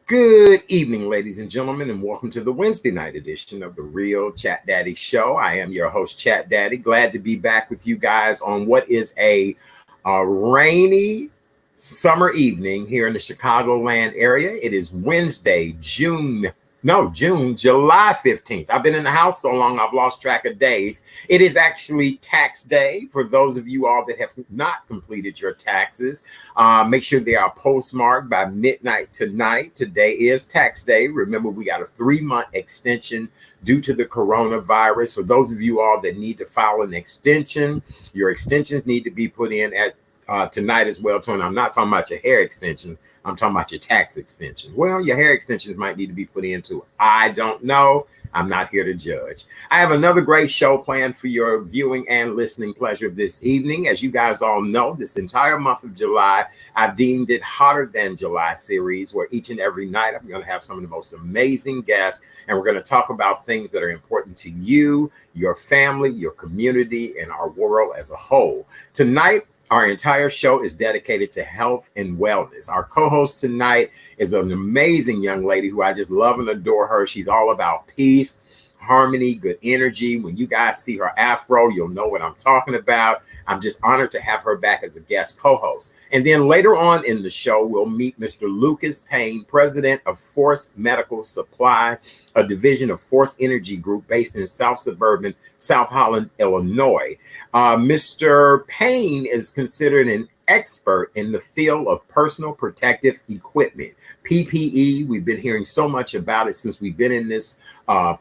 Good evening, ladies and gentlemen, and welcome to the Wednesday night edition of the Real Chat Daddy Show. I am your host, Chat Daddy. Glad to be back with you guys on what is a rainy summer evening here in the Chicagoland area. It is Wednesday, July 15th. I've been in the house so long, I've lost track of days. It is actually tax day for those of you all that have not completed your taxes. Make sure they are postmarked by midnight tonight. Today is tax day. Remember, we got a 3-month extension due to the coronavirus. For those of you all that need to file an extension, your extensions need to be put in at tonight as well, Tony. I'm not talking about your hair extension. I'm talking about your tax extension. Well, your hair extensions might need to be put into. I don't know. I'm not here to judge. I have another great show planned for your viewing and listening pleasure this evening. As you guys all know, this entire month of July, I've deemed it Hotter Than July series, where each and every night I'm going to have some of the most amazing guests, and we're going to talk about things that are important to you, your family, your community, and our world as a whole. Tonight, our entire show is dedicated to health and wellness. Our co-host tonight is an amazing young lady who I just love and adore her. She's all about peace, harmony, good energy. When you guys see her afro, you'll know what I'm talking about. I'm just honored to have her back as a guest co-host. And then later on in the show, we'll meet Mr. Lucas Payne, president of Force Medical Supply, a division of Force Energy Group based in suburban South Holland, Illinois. Mr. Payne is considered an expert in the field of personal protective equipment, PPE. We've been hearing so much about it since we've been in this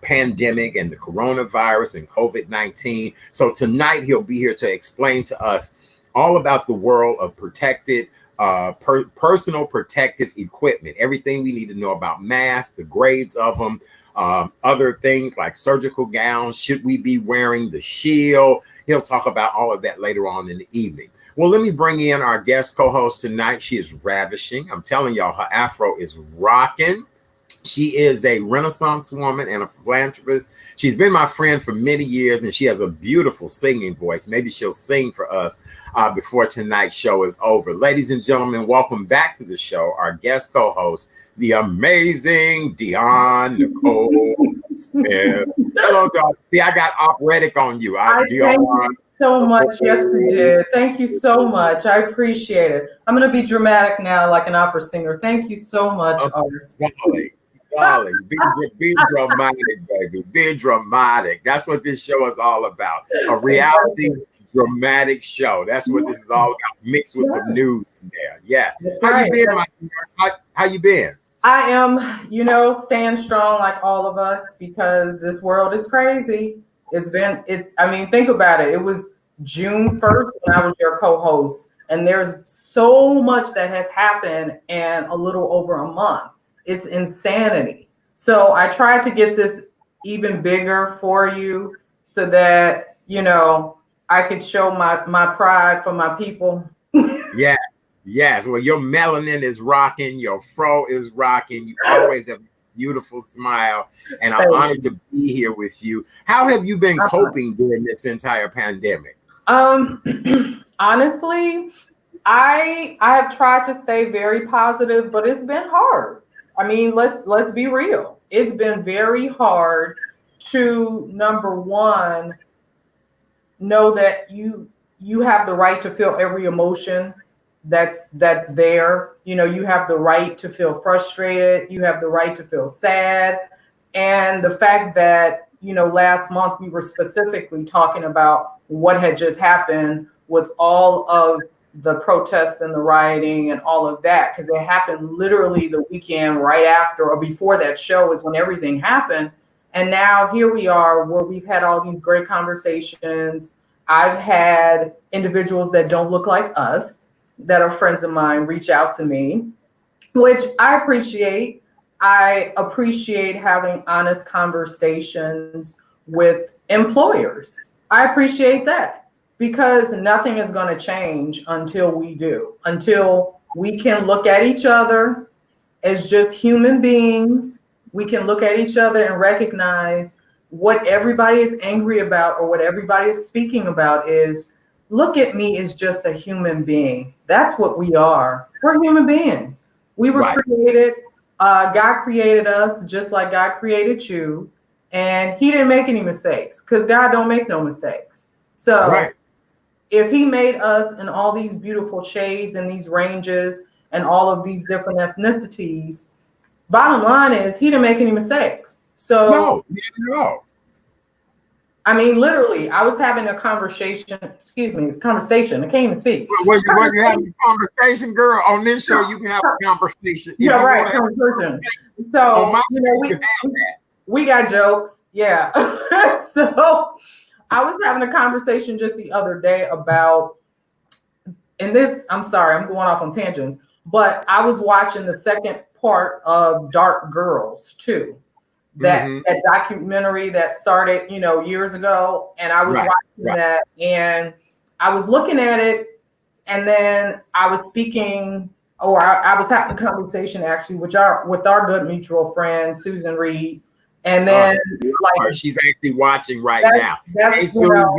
pandemic and the coronavirus and COVID-19. So tonight he'll be here to explain to us all about the world of protected personal protective equipment, everything we need to know about masks, the grades of them, other things like surgical gowns. Should we be wearing the shield? He'll talk about all of that later on in the evening. Well, let me bring in our guest co-host tonight. She is ravishing. I'm telling y'all, her afro is rocking. She is a Renaissance woman and a philanthropist. She's been my friend for many years, and she has a beautiful singing voice. Maybe she'll sing for us before tonight's show is over. Ladies and gentlemen, welcome back to the show. Our guest co-host, the amazing Dion Nicole Smith. Hello, dog. See, I got operatic on you. Thank you so much. Yes, we did. Thank you so much. I appreciate it. I'm going to be dramatic now, like an opera singer. Thank you so much, Art. Golly, be dramatic, baby. Be dramatic. That's what this show is all about. A reality dramatic show. That's what this is all about, mixed with some news in there. Yes. How you been, my dear? How you been? I am, staying strong like all of us, because this world is crazy. Think about it. It was June 1st when I was your co-host, and there's so much that has happened in a little over a month. It's insanity. So I tried to get this even bigger for you so that, I could show my pride for my people. Yeah. Yes. Well, your melanin is rocking. Your fro is rocking. You always have a beautiful smile. And I'm honored to be here with you. How have you been coping during this entire pandemic? Honestly, I have tried to stay very positive, but it's been hard. I mean, let's be real. It's been very hard to, number one, know that you have the right to feel every emotion that's there. You have the right to feel frustrated. You have the right to feel sad. And the fact that, last month we were specifically talking about what had just happened with all of the protests and the rioting and all of that, because it happened literally the weekend right after or before that show is when everything happened. And now here we are where we've had all these great conversations. I've had individuals that don't look like us, that are friends of mine, reach out to me, which I appreciate. I appreciate having honest conversations with employers. I appreciate that. Because nothing is going to change until we do, until we can look at each other as just human beings. We can look at each other and recognize what everybody is angry about or what everybody is speaking about is, look at me as just a human being. That's what we are. We're human beings. We were created God created us just like God created you, and he didn't make any mistakes because God don't make no mistakes. So Right. if he made us in all these beautiful shades and these ranges and all of these different ethnicities, bottom line is he didn't make any mistakes. So No, not at all. I mean, literally, I was having a conversation. Excuse me, it's conversation. I can't even speak. Was you having a conversation, girl? On this show, you can have a conversation. If Yeah, you right. want to have Conversation. on So my you know, you can have that. we got jokes. Yeah. So I was having a conversation just the other day about, and this, I'm sorry, I'm going off on tangents, but I was watching the second part of Dark Girls too. That documentary that started, you know, years ago, and I was watching that, and I was looking at it, and then I was speaking, or I was having a conversation actually with our good mutual friend Susan Reed, and then like she's actually watching right now. Hey, Susan.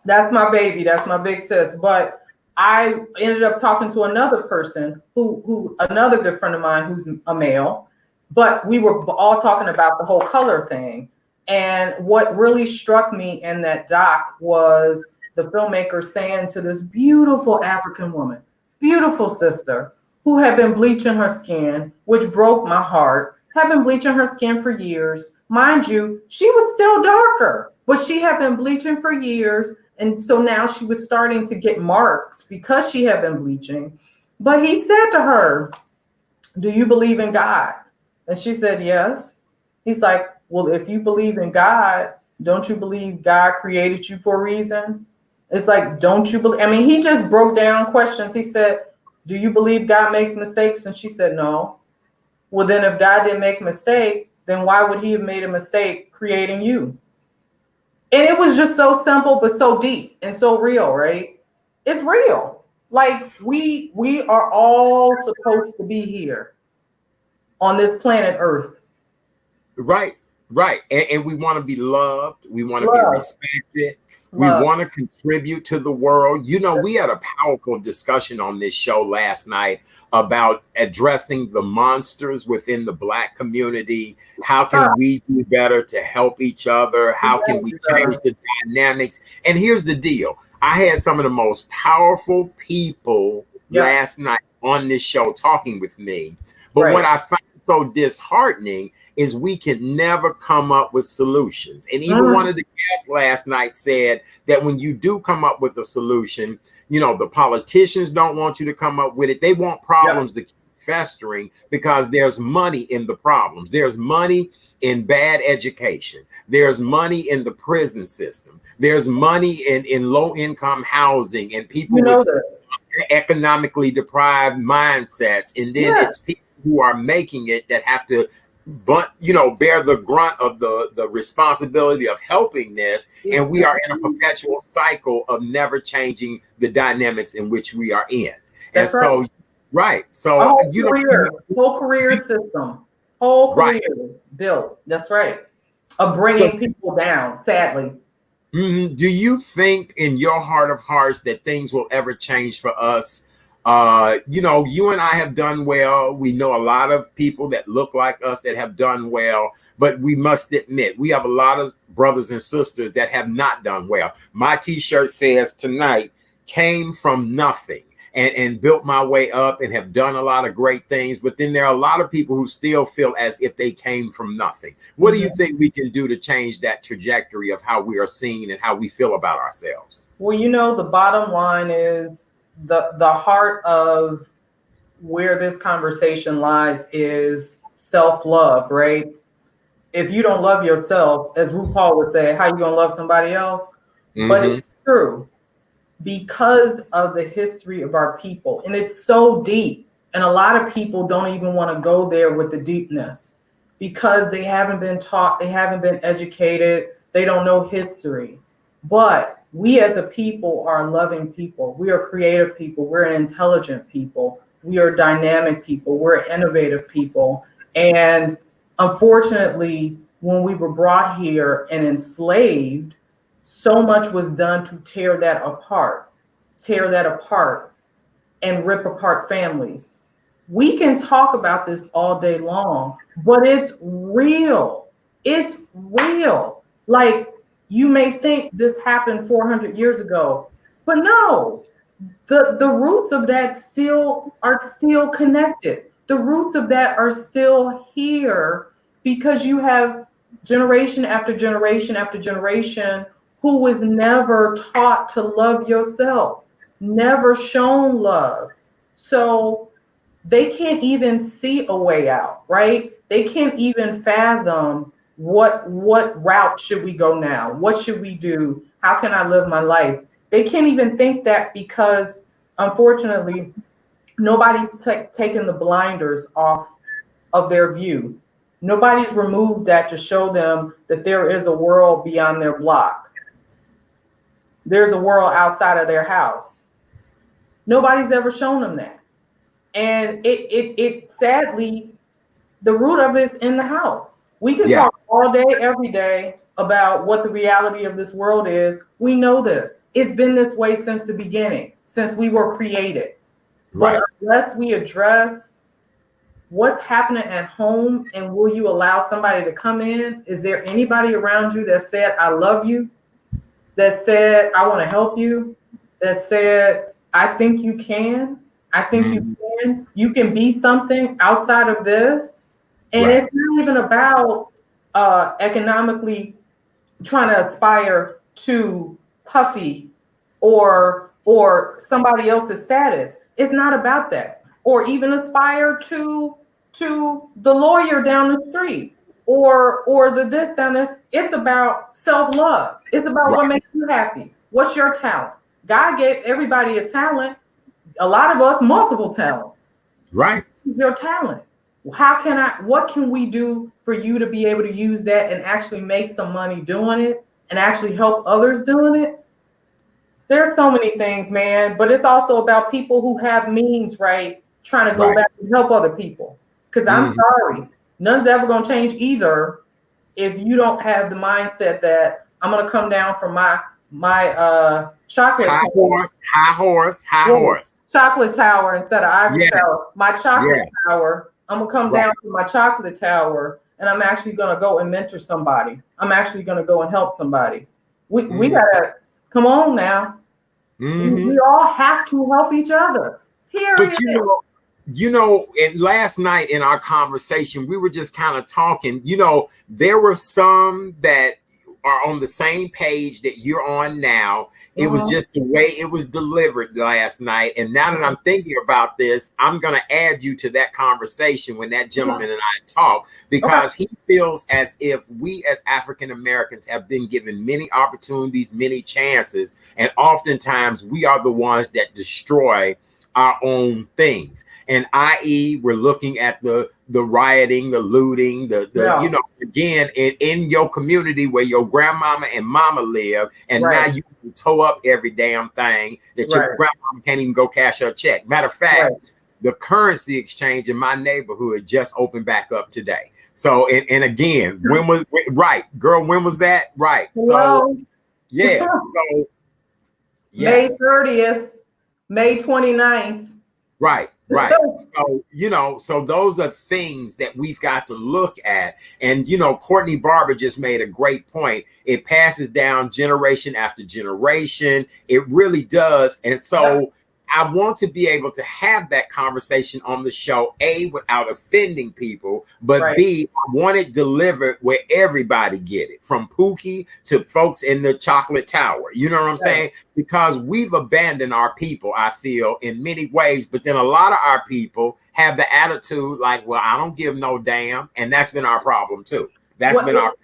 That's my baby. That's my big sis. But I ended up talking to another person who another good friend of mine who's a male. But we were all talking about the whole color thing. And what really struck me in that doc was the filmmaker saying to this beautiful African woman, beautiful sister, who had been bleaching her skin, which broke my heart, had been bleaching her skin for years. Mind you, she was still darker, but she had been bleaching for years. And so now she was starting to get marks because she had been bleaching. But he said to her, "Do you believe in God?" And she said, "Yes." He's like, "Well, if you believe in God, don't you believe God created you for a reason?" It's like, don't you believe? I mean, he just broke down questions. He said, "Do you believe God makes mistakes?" And she said, "No." Well, then if God didn't make a mistake, then why would he have made a mistake creating you? And it was just so simple, but so deep and so real, right? It's real. Like we are all supposed to be here on this planet Earth. Right. And we want to be loved. We want to be respected. We want to contribute to the world. You know, we had a powerful discussion on this show last night about addressing the monsters within the Black community. How can we do better to help each other? How can we change the dynamics? And here's the deal. I had some of the most powerful people last night on this show talking with me. But what I found so disheartening is we can never come up with solutions. And even one of the guests last night said that when you do come up with a solution, you know, the politicians don't want you to come up with it. They want problems to keep festering because there's money in the problems. There's money in bad education. There's money in the prison system. There's money in low income housing and people with economically deprived mindsets. And then it's people who are making it that have to bear the grunt of the responsibility of helping this. And we are in a perpetual cycle of never changing the dynamics in which we are in. That's so whole career system, whole career built. That's right. Of bringing people down, sadly. Do you think in your heart of hearts that things will ever change for us? You and I have done well. We know a lot of people that look like us that have done well, but we must admit we have a lot of brothers and sisters that have not done well. My t-shirt says tonight, came from nothing and built my way up and have done a lot of great things. But then there are a lot of people who still feel as if they came from nothing. What do you think we can do to change that trajectory of how we are seen and how we feel about ourselves? Well, you know, the bottom line is the heart of where this conversation lies is self-love, right? If you don't love yourself, as RuPaul would say, how you gonna love somebody else? But it's true because of the history of our people, and it's so deep, and a lot of people don't even want to go there with the deepness because they haven't been taught, they haven't been educated, they don't know history. But we as a people are loving people. We are creative people. We're intelligent people. We are dynamic people. We're innovative people. And unfortunately, when we were brought here and enslaved, so much was done to tear that apart and rip apart families. We can talk about this all day long, but it's real. It's real. Like, you may think this happened 400 years ago, but no, the roots of that are still connected. The roots of that are still here because you have generation after generation after generation who was never taught to love yourself, never shown love. So they can't even see a way out, right? They can't even fathom what route should we go now? What should we do? How can I live my life? They can't even think that because, unfortunately, nobody's taken the blinders off of their view. Nobody's removed that to show them that there is a world beyond their block. There's a world outside of their house. Nobody's ever shown them that. And it sadly, the root of it is in the house. We can talk all day, every day about what the reality of this world is. We know this. It's been this way since the beginning, since we were created. Right. But unless we address what's happening at home, and will you allow somebody to come in? Is there anybody around you that said, I love you? That said, I want to help you? That said, I think you can? I think you can be something outside of this. And it's not even about economically trying to aspire to Puffy or somebody else's status. It's not about that. Or even aspire to the lawyer down the street or the this down there. It's about self-love. It's about what makes you happy. What's your talent? God gave everybody a talent. A lot of us multiple talent. Right. Your talent. What can we do for you to be able to use that and actually make some money doing it and actually help others doing it? There's so many things, man, but it's also about people who have means, right? Trying to go back and help other people. Because I'm sorry, none's ever going to change either if you don't have the mindset that I'm going to come down from my chocolate high horse chocolate tower instead of ivory tower. My chocolate tower. I'm gonna come down to my chocolate tower, and I'm actually gonna go and mentor somebody. I'm actually gonna go and help somebody. We gotta come on now. We all have to help each other. Period. But you know, and last night in our conversation, we were just kind of talking. You know, there were some that are on the same page that you're on now. It was just the way it was delivered last night. And now that I'm thinking about this, I'm going to add you to that conversation when that gentleman and I talk, because he feels as if we as African Americans have been given many opportunities, many chances, and oftentimes we are the ones that destroy our own things. And i.e., we're looking at the rioting, the looting, you know, again, in your community where your grandmama and mama live, and now you can toe up every damn thing that your grandmama can't even go cash her check. Matter of fact, the currency exchange in my neighborhood just opened back up today. So, and again, when was when was that? Right. So, so May 30th, May 29th. Right. So, you know, so those are things that we've got to look at. And, you know, Courtney Barber just made a great point. It passes down generation after generation. It really does. And so I want to be able to have that conversation on the show, A, without offending people, but B, I want it delivered where everybody get it, from Pookie to folks in the chocolate tower. You know what I'm saying? Because we've abandoned our people, I feel, in many ways. But then a lot of our people have the attitude like, well, I don't give no damn. And that's been our problem too. That's been our problem.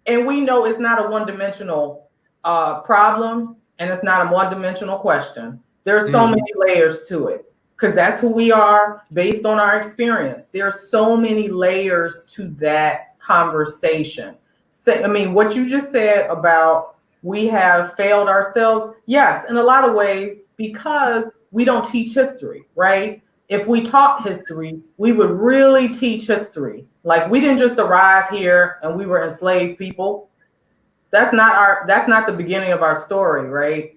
And we know it's not a one-dimensional problem, and it's not a one-dimensional question. There's so many layers to it, because that's who we are based on our experience. There's so many layers to that conversation. So, I mean, what you just said about we have failed ourselves. Yes, in a lot of ways, because we don't teach history, right? If we taught history, we would really teach history. Like, we didn't just arrive here and we were enslaved people. That's not the beginning of our story, right?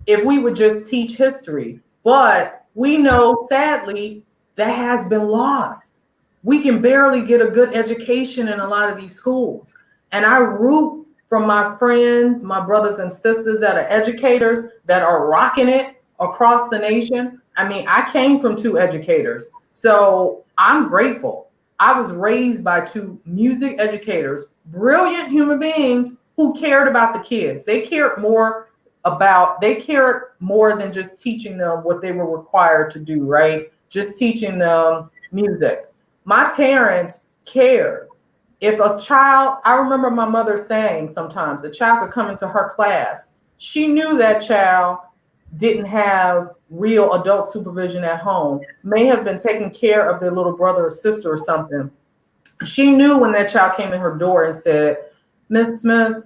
If we would just teach history. But we know, sadly, that has been lost. We can barely get a good education in a lot of these schools. And I root for my friends, my brothers and sisters that are educators that are rocking it across the nation. I mean, I came from 2 educators, so I'm grateful. I was raised by 2 music educators, brilliant human beings who cared about the kids. They cared more than just teaching them what they were required to do, right? Just teaching them music. My parents cared. If a child, I remember my mother saying sometimes a child could come into her class. She knew that child didn't have real adult supervision at home, may have been taking care of their little brother or sister or something. She knew when that child came in her door and said, "Miss Smith,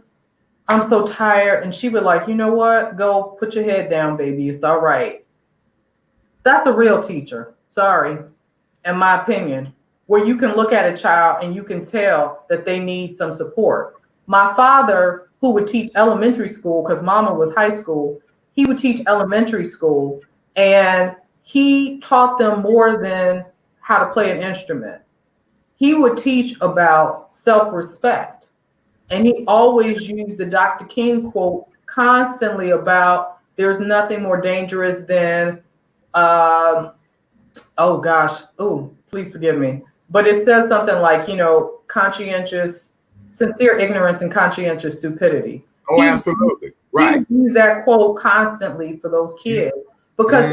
I'm so tired." And she would like, "You know what? Go put your head down, baby. It's all right." That's a real teacher. Sorry. In my opinion, where you can look at a child and you can tell that they need some support. My father, who would teach elementary school, because mama was high school, he would teach elementary school, and he taught them more than how to play an instrument. He would teach about self-respect. And he always used the Dr. King quote constantly about there's nothing more dangerous than, please forgive me. But it says something like, sincere ignorance and conscientious stupidity. Oh, absolutely. Right. He used that quote constantly for those kids because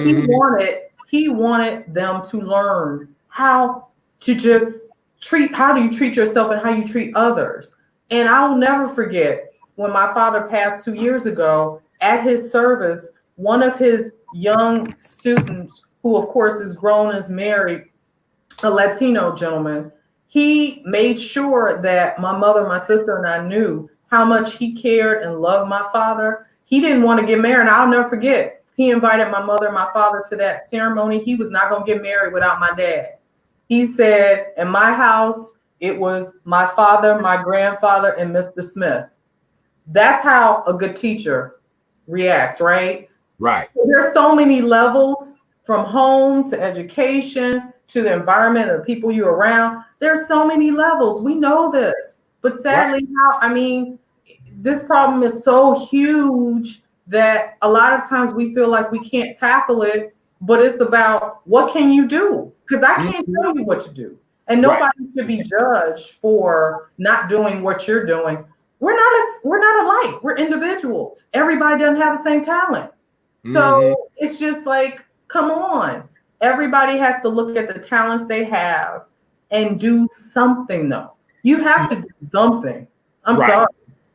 he wanted them to learn how to just how do you treat yourself and how you treat others. And I'll never forget when my father passed 2 years ago, at his service, one of his young students, who of course is grown, is married, a Latino gentleman, he made sure that my mother, my sister, and I knew how much he cared and loved my father. He didn't want to get married. And I'll never forget, he invited my mother and my father to that ceremony. He was not going to get married without my dad. He said, in my house, it was my father, my grandfather, and Mr. Smith. That's how a good teacher reacts, right? Right. So there's so many levels, from home to education to the environment and the people you're around. There's so many levels. We know this. But sadly, this problem is so huge that a lot of times we feel like we can't tackle it, but it's about what can you do? Because I can't tell you what to do. And nobody should be judged for not doing what you're doing. We're not alike. We're individuals. Everybody doesn't have the same talent. So it's just like, come on. Everybody has to look at the talents they have and do something, though. You have to do something. I'm sorry.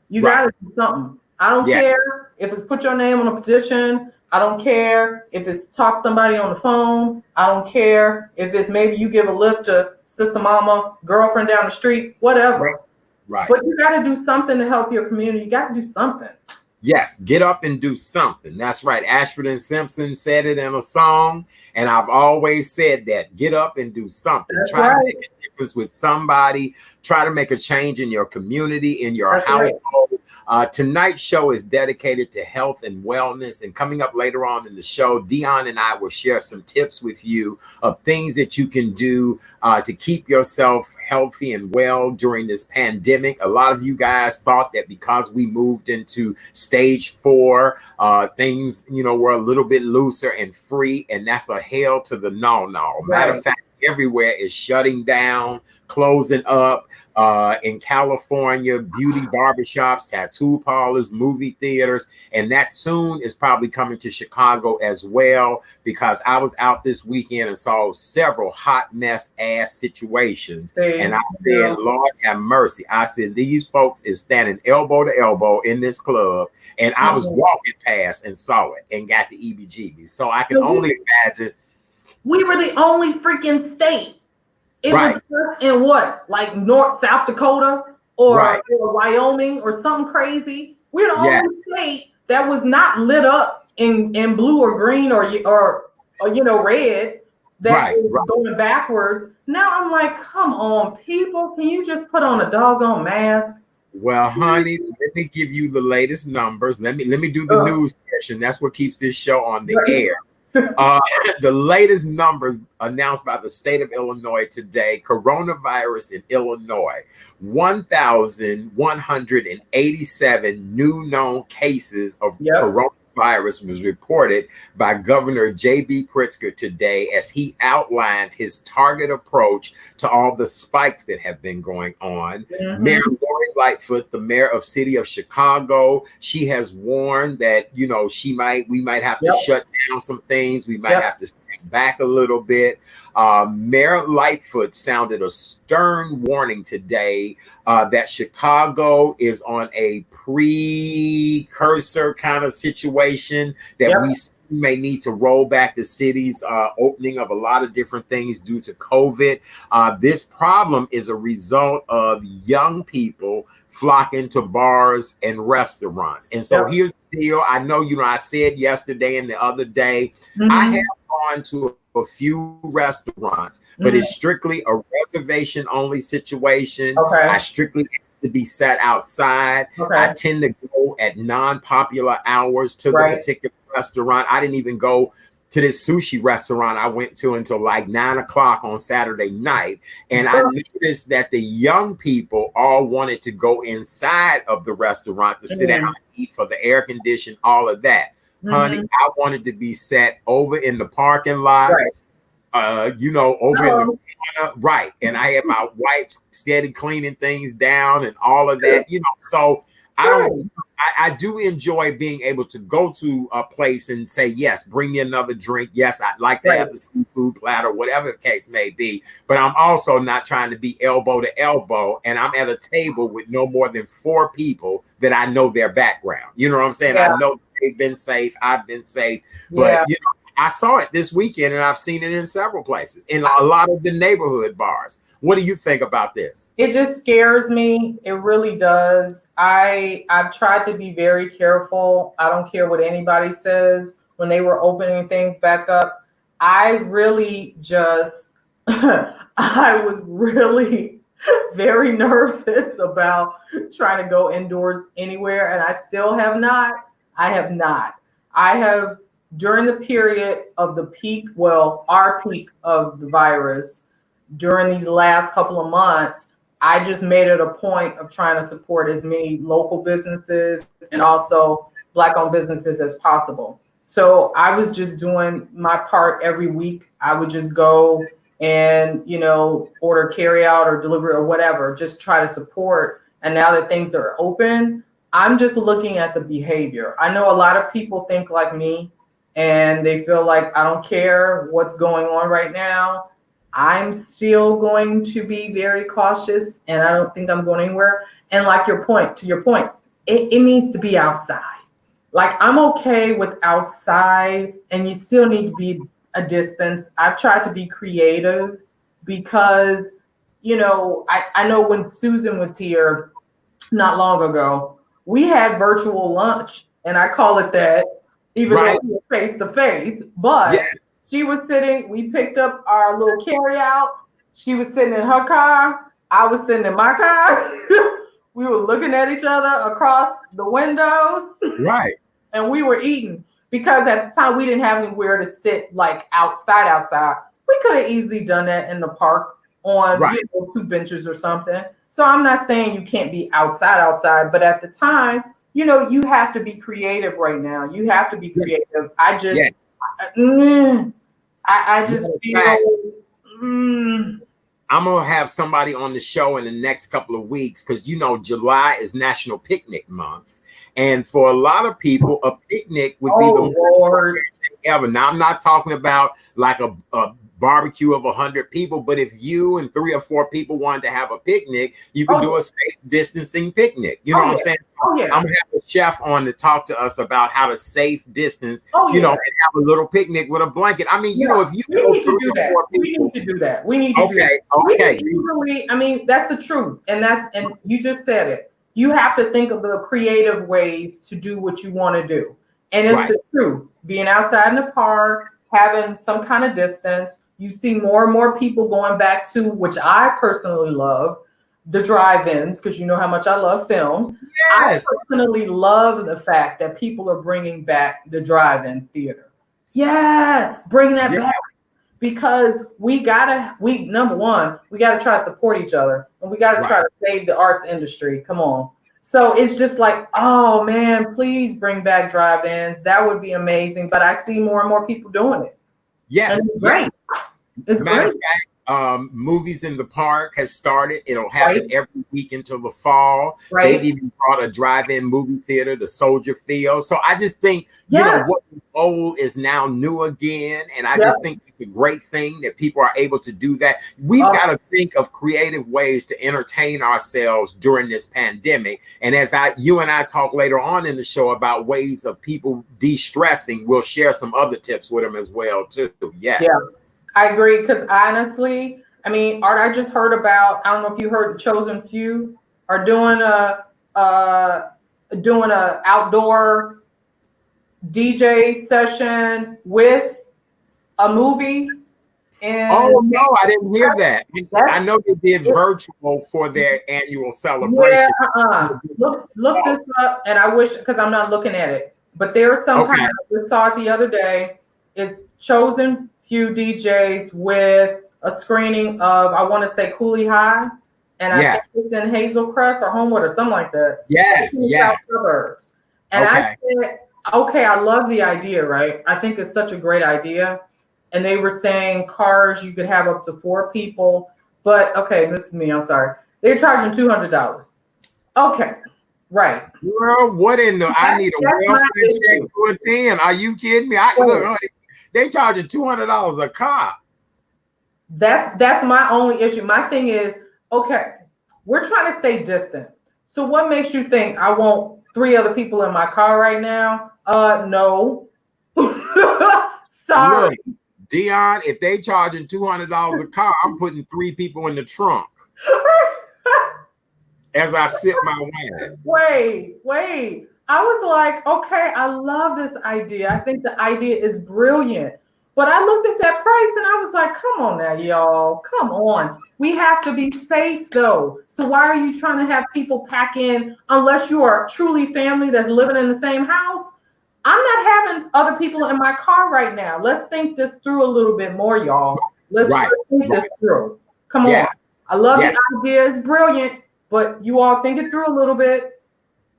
You got to do something. I don't care if it's put your name on a petition. I don't care if it's talk to somebody on the phone. I don't care if it's maybe you give a lift to sister, mama, girlfriend down the street, whatever. Right. But you got to do something to help your community. You got to do something. Yes, get up and do something. That's right. Ashford and Simpson said it in a song, and I've always said that. Get up and do something. Try to make a difference with somebody. Try to make a change in your community, in your household. Tonight's show is dedicated to health and wellness. And coming up later on in the show, Dion and I will share some tips with you of things that you can do to keep yourself healthy and well during this pandemic. A lot of you guys thought that because we moved into stage 4, things, were a little bit looser and free. And that's a hell to the no. Matter of fact, everywhere is shutting down, closing up. In California, beauty barbershops, tattoo parlors, movie theaters, and that soon is probably coming to Chicago as well, because I was out this weekend and saw several hot mess ass situations. And I said, Lord have mercy. I said, these folks is standing elbow to elbow in this club, and I was walking past and saw it and got the EBGB. So I can only imagine. We were the only freaking state. It was just in like South Dakota or Wyoming or something crazy. We're the only state that was not lit up in blue or green or red. That was going backwards. Now I'm like, come on, people, can you just put on a doggone mask? Well, honey, let me give you the latest numbers. Let me do the news portion. That's what keeps this show on the air. The latest numbers announced by the state of Illinois today, coronavirus in Illinois, 1,187 new known cases of coronavirus was reported by Governor J.B. Pritzker today as he outlined his target approach to all the spikes that have been going on. Mayor Lori Lightfoot, the mayor of city of Chicago, she has warned that, we might have to shut down some things. We might have to step back a little bit. Mayor Lightfoot sounded a stern warning today that Chicago is on a precursor kind of situation, that we may need to roll back the city's opening of a lot of different things due to COVID. This problem is a result of young people flocking to bars and restaurants. And so here's the deal. I know, I said yesterday and the other day, I have gone to a few restaurants, but it's strictly a reservation only situation. I strictly have to be sat outside. I tend to go at non-popular hours to the particular restaurant. I didn't even go to this sushi restaurant I went to until like 9 o'clock on Saturday night. And I noticed that the young people all wanted to go inside of the restaurant to sit down and eat for the air condition, all of that. Honey, I wanted to be sat over in the parking lot, over in the corner, and I had my wife steady cleaning things down and all of that, so I do enjoy being able to go to a place and say, yes, bring me another drink. Yes, I'd like to have the seafood platter, whatever the case may be. But I'm also not trying to be elbow to elbow. And I'm at a table with no more than 4 people that I know their background. You know what I'm saying? I know they've been safe. I've been safe. But, I saw it this weekend, and I've seen it in several places, in a lot of the neighborhood bars. What do you think about this? It just scares me. It really does. I've tried to be very careful. I don't care what anybody says. When they were opening things back up, I really just, I was really very nervous about trying to go indoors anywhere. And I still have not. I have, during the period of the peak, our peak of the virus, during these last couple of months, I just made it a point of trying to support as many local businesses and also Black-owned businesses as possible. So I was just doing my part every week. I would just go and, order carry out or delivery or whatever, just try to support. And now that things are open, I'm just looking at the behavior. I know a lot of people think like me, and they feel like I don't care what's going on right now. I'm still going to be very cautious, and I don't think I'm going anywhere. And to your point, it needs to be outside. Like, I'm okay with outside, and you still need to be a distance. I've tried to be creative because, I know when Susan was here not long ago, we had virtual lunch, and I call it that, even though we were face to face, but she was sitting, we picked up our little carry out. She was sitting in her car. I was sitting in my car. We were looking at each other across the windows. And we were eating, because at the time we didn't have anywhere to sit like outside. We could have easily done that in the park on 2 benches or something. So I'm not saying you can't be outside, but at the time, you have to be creative right now. You have to be creative. I just feel. I'm going to have somebody on the show in the next couple of weeks because, July is National Picnic Month. And for a lot of people, a picnic would be the most thing ever. Now, I'm not talking about like a barbecue of 100 people, but if you and 3 or 4 people wanted to have a picnic, you could do a safe distancing picnic. You know what I'm saying? I'm gonna have a chef on to talk to us about how to safe distance, and have a little picnic with a blanket. I mean, if you need to do that. We need to do that. We need to do that. Okay. Really, I mean, that's the truth. And you just said it. You have to think of the creative ways to do what you want to do. And it's the truth. Being outside in the park, having some kind of distance. You see more and more people going back to, which I personally love, the drive-ins, because you know how much I love film. I personally love the fact that people are bringing back the drive-in theater. Yes, bring that Yeah. back. Because number one, we gotta try to support each other, and we gotta try to save the arts industry. Come on. So it's just like, oh man, please bring back drive-ins. That would be amazing. But I see more and more people doing it. Yes. And it's great. It's Matter great. of fact, Movies in the Park has started. It'll happen every week until the fall. They've even brought a drive-in movie theater, the Soldier Field. So I just think, you know, what was old is now new again. And I just think it's a great thing that people are able to do that. We've got to think of creative ways to entertain ourselves during this pandemic. And as you and I talk later on in the show about ways of people de-stressing, we'll share some other tips with them as well, too. Yes. Yeah. I agree, because honestly, I mean, Art, I just heard about, I don't know if you heard, Chosen Few are doing a outdoor DJ session with a movie. And oh no, I didn't hear that. I know they did virtual for their annual celebration. Yeah, look this up, and I wish, because I'm not looking at it, but there's some kind of, we saw it the other day, is Chosen Few DJs with a screening of, I want to say, Cooley High, and I think it's in Hazel Crest or Homewood or something like that. Yes, South suburbs. And I said, okay, I love the idea, right? I think it's such a great idea. And they were saying cars, you could have up to 4 people. But okay, this is me, I'm sorry. They're charging $200. Okay, right. Girl, what in the, I need a welfare check to attend. Are you kidding me? Look, honey, they charging $200 a car. That's my only issue. My thing is, okay, we're trying to stay distant. So what makes you think I want 3 other people in my car right now? No. Sorry. Look, Dion, if they charging $200 a car, I'm putting 3 people in the trunk as I sip my wine. Wait. I was like, okay, I love this idea. I think the idea is brilliant. But I looked at that price and I was like, come on now, y'all. Come on. We have to be safe, though. So why are you trying to have people pack in unless you are truly family that's living in the same house? I'm not having other people in my car right now. Let's think this through a little bit more, y'all. Let's think this through. Come on. I love the idea. It's brilliant, but you all think it through a little bit.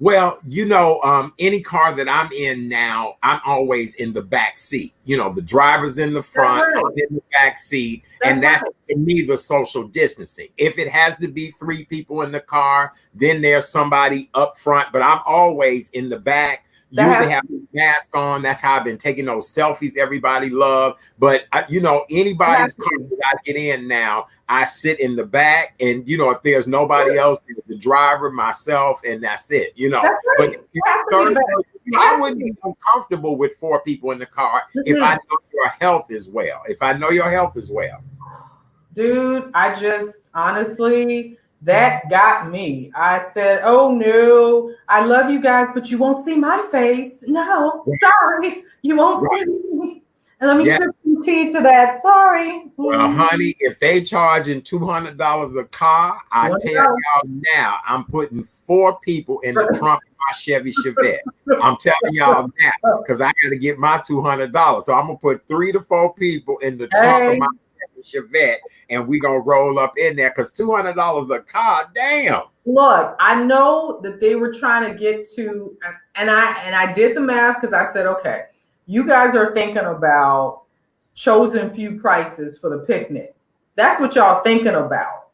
Well, you know, any car that I'm in now, I'm always in the back seat. You know, the driver's in the front, I'm in the back seat. And that's to me, the social distancing. If it has to be 3 people in the car, then there's somebody up front, but I'm always in the back. Usually have a mask on. That's how I've been taking those selfies everybody love. But, you know, anybody's car that I get in now, I sit in the back. And, you know, if there's nobody else, there's the driver, myself, and that's it, you know. But I wouldn't be uncomfortable with 4 people in the car if I know your health as well. Dude, I just honestly... that got me. I said, oh no, I love you guys, but you won't see my face. No, sorry, you won't see me. And let me sip some tea to that. Sorry. Well, honey, if they charging $200 a car, I tell y'all now, I'm putting 4 people in the trunk of my Chevy Chevette. I'm telling y'all now, because I got to get my $200. So I'm going to put 3 to 4 people in the trunk of my Chevette, and we gonna roll up in there because $200 a car. Damn. Look, I know that they were trying to get to, and I did the math because I said, okay, you guys are thinking about Chosen Few prices for the picnic. That's what y'all thinking about.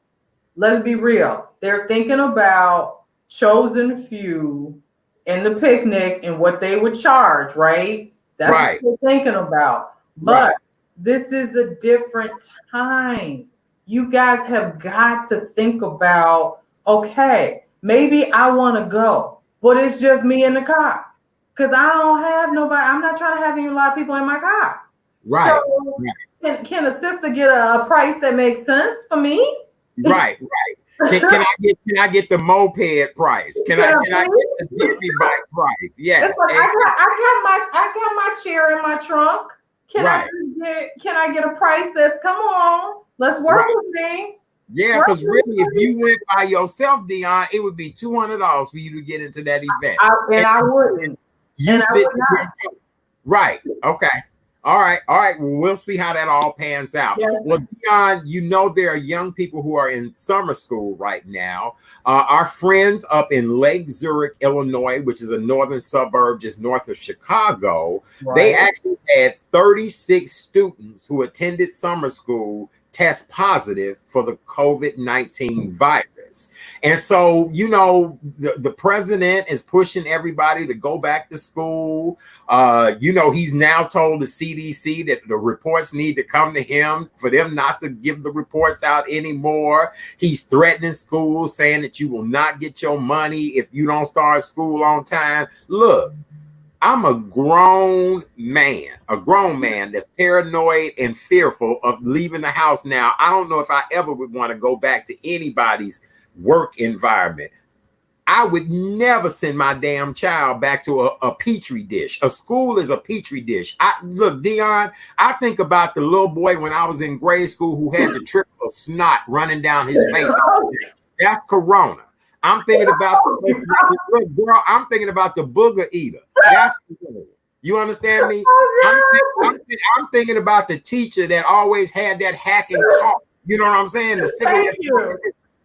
Let's be real. They're thinking about Chosen Few and the picnic and what they would charge, right? That's what they're thinking about. But this is a different time. You guys have got to think about, okay, maybe I want to go, but it's just me in the car because I don't have nobody. I'm not trying to have a lot of people in my car. Right. So can a sister get a price that makes sense for me? Right. Can I get the moped price? Can I get the Jiffy bike price? Yes. It's like, I got my chair in my trunk. Can I get a price that's, come on, let's work with me. Yeah, because really, if you went by yourself, Dion, it would be $200 for you to get into that event. I wouldn't. You sit right. Okay. All right. All right. Well, we'll see how that all pans out. Yeah. Well, Dion, you know, there are young people who are in summer school right now. Our friends up in Lake Zurich, Illinois, which is a northern suburb just north of Chicago, they actually had 36 students who attended summer school test positive for the COVID-19 virus. And so, you know, the president is pushing everybody to go back to school. You know, he's now told the CDC that the reports need to come to him for them not to give the reports out anymore. He's threatening schools, saying that you will not get your money if you don't start school on time. Look, I'm a grown man that's paranoid and fearful of leaving the house now. I don't know if I ever would want to go back to anybody's work environment. I would never send my damn child back to a petri dish. A school is a petri dish. Look, Dion, I think about the little boy when I was in grade school who had the trickle of snot running down his face. That's corona. I'm thinking about girl. I'm thinking about the booger eater. That's corona. You understand me? I'm thinking about the teacher that always had that hacking cough. You know what I'm saying? The cigarette.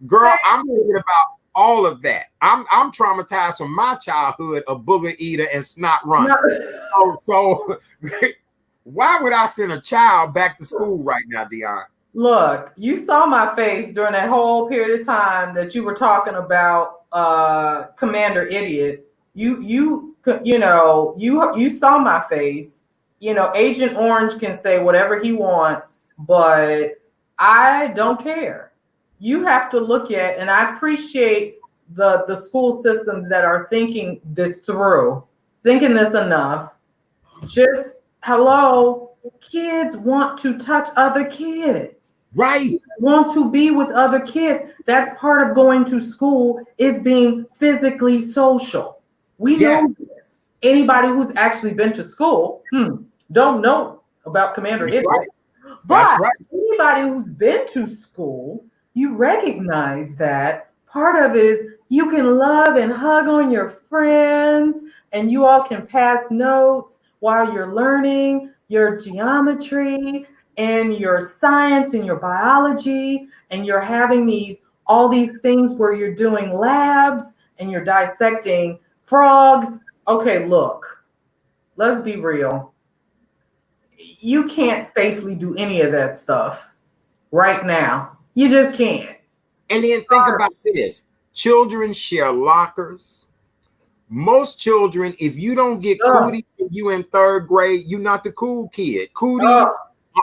Girl, I'm thinking about all of that. I'm traumatized from my childhood of booger eater and snot runner. So why would I send a child back to school right now, Dion? Look, you saw my face during that whole period of time that you were talking about Commander Idiot. You saw my face. You know, Agent Orange can say whatever he wants, but I don't care. You have to look at, and I appreciate the school systems that are thinking this enough. Just, hello, kids want to touch other kids. Right. Want to be with other kids. That's part of going to school, is being physically social. We know this. Anybody who's actually been to school don't know about Commander Idiot. Right. But anybody who's been to school, you recognize that part of it is you can love and hug on your friends, and you all can pass notes while you're learning your geometry and your science and your biology, and you're having all these things where you're doing labs and you're dissecting frogs. Okay, look, let's be real. You can't safely do any of that stuff right now. You just can't. And then think about this. Children share lockers. Most children, if you don't get cooties when you in third grade, you're not the cool kid. Cooties,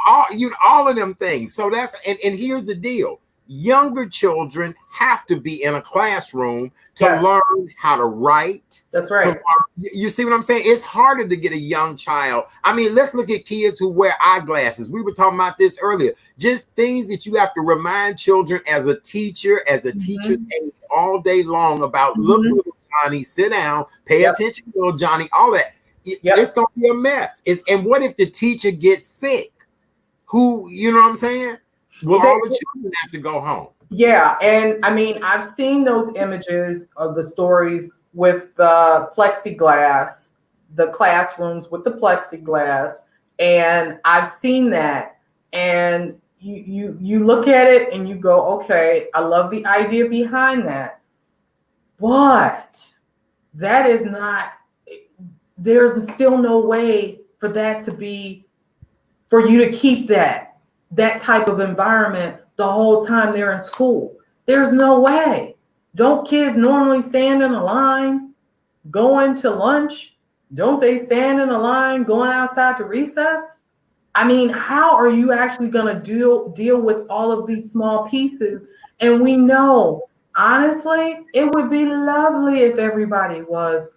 all of them things. So that's, and here's the deal. Younger children have to be in a classroom to learn how to write. That's right. You see what I'm saying? It's harder to get a young child. I mean, let's look at kids who wear eyeglasses. We were talking about this earlier. Just things that you have to remind children as a teacher's aide all day long about. Look, little Johnny, sit down, pay attention, little Johnny, all that. It's going to be a mess. And what if the teacher gets sick? Who, you know what I'm saying? Will all the children have to go home? Yeah, and I mean, I've seen those images of the stories with the plexiglass, the classrooms with the plexiglass, and I've seen that. And you look at it and you go, okay, I love the idea behind that, but that is not. There's still no way for that to be, for you to keep that type of environment the whole time they're in school. There's no way. Don't kids normally stand in a line going to lunch? Don't they stand in a line going outside to recess? I mean, how are you actually going to deal with all of these small pieces? And we know, honestly, it would be lovely if everybody was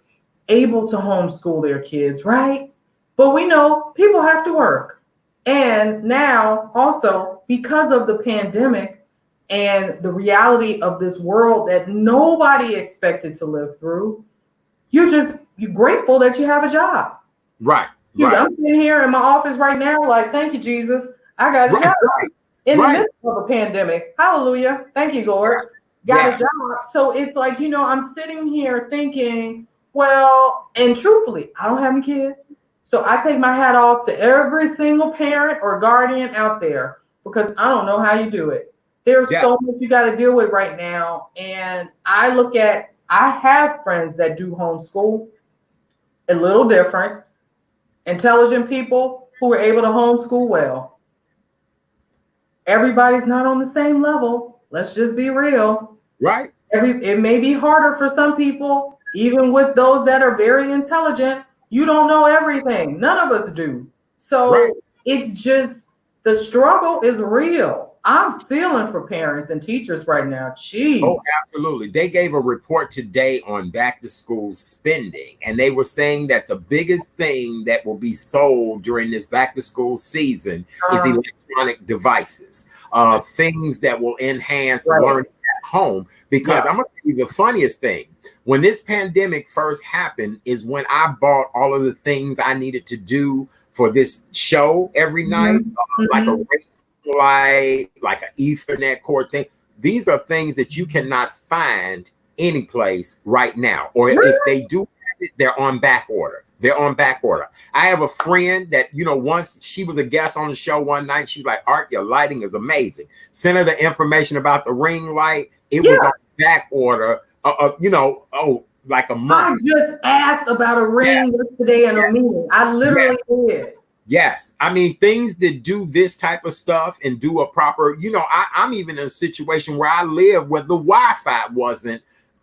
able to homeschool their kids, right? But we know people have to work. And now also, because of the pandemic and the reality of this world that nobody expected to live through, you're grateful that you have a job. Right. Dude, I'm sitting here in my office right now, like, thank you, Jesus. I got a job in the midst of a pandemic. Hallelujah. Thank you, Lord. Got a job. So it's like, I'm sitting here thinking, well, and truthfully, I don't have any kids. So I take my hat off to every single parent or guardian out there because I don't know how you do it. There's so much you got to deal with right now. And I have friends that do homeschool, a little different, intelligent people who are able to homeschool well. Everybody's not on the same level. Let's just be real. Right. It may be harder for some people, even with those that are very intelligent. You don't know everything. None of us do. So it's just, the struggle is real. I'm feeling for parents and teachers right now. Jeez. Oh, absolutely. They gave a report today on back to school spending, and they were saying that the biggest thing that will be sold during this back to school season is electronic devices, things that will enhance learning at home. Because I'm going to tell you the funniest thing, when this pandemic first happened is when I bought all of the things I needed to do for this show every night, like a light, like an Ethernet cord thing. These are things that you cannot find any place right now. Or if they do have it, they're on back order. They're on back order. I have a friend that, once she was a guest on the show one night, she was like, Art, your lighting is amazing. Sent her the information about the ring light. It was on back order, like a month. I just asked about a ring yesterday in a meeting. I literally did. Yes. I mean, things that do this type of stuff and do a proper, I'm even in a situation where I live where the Wi-Fi wasn't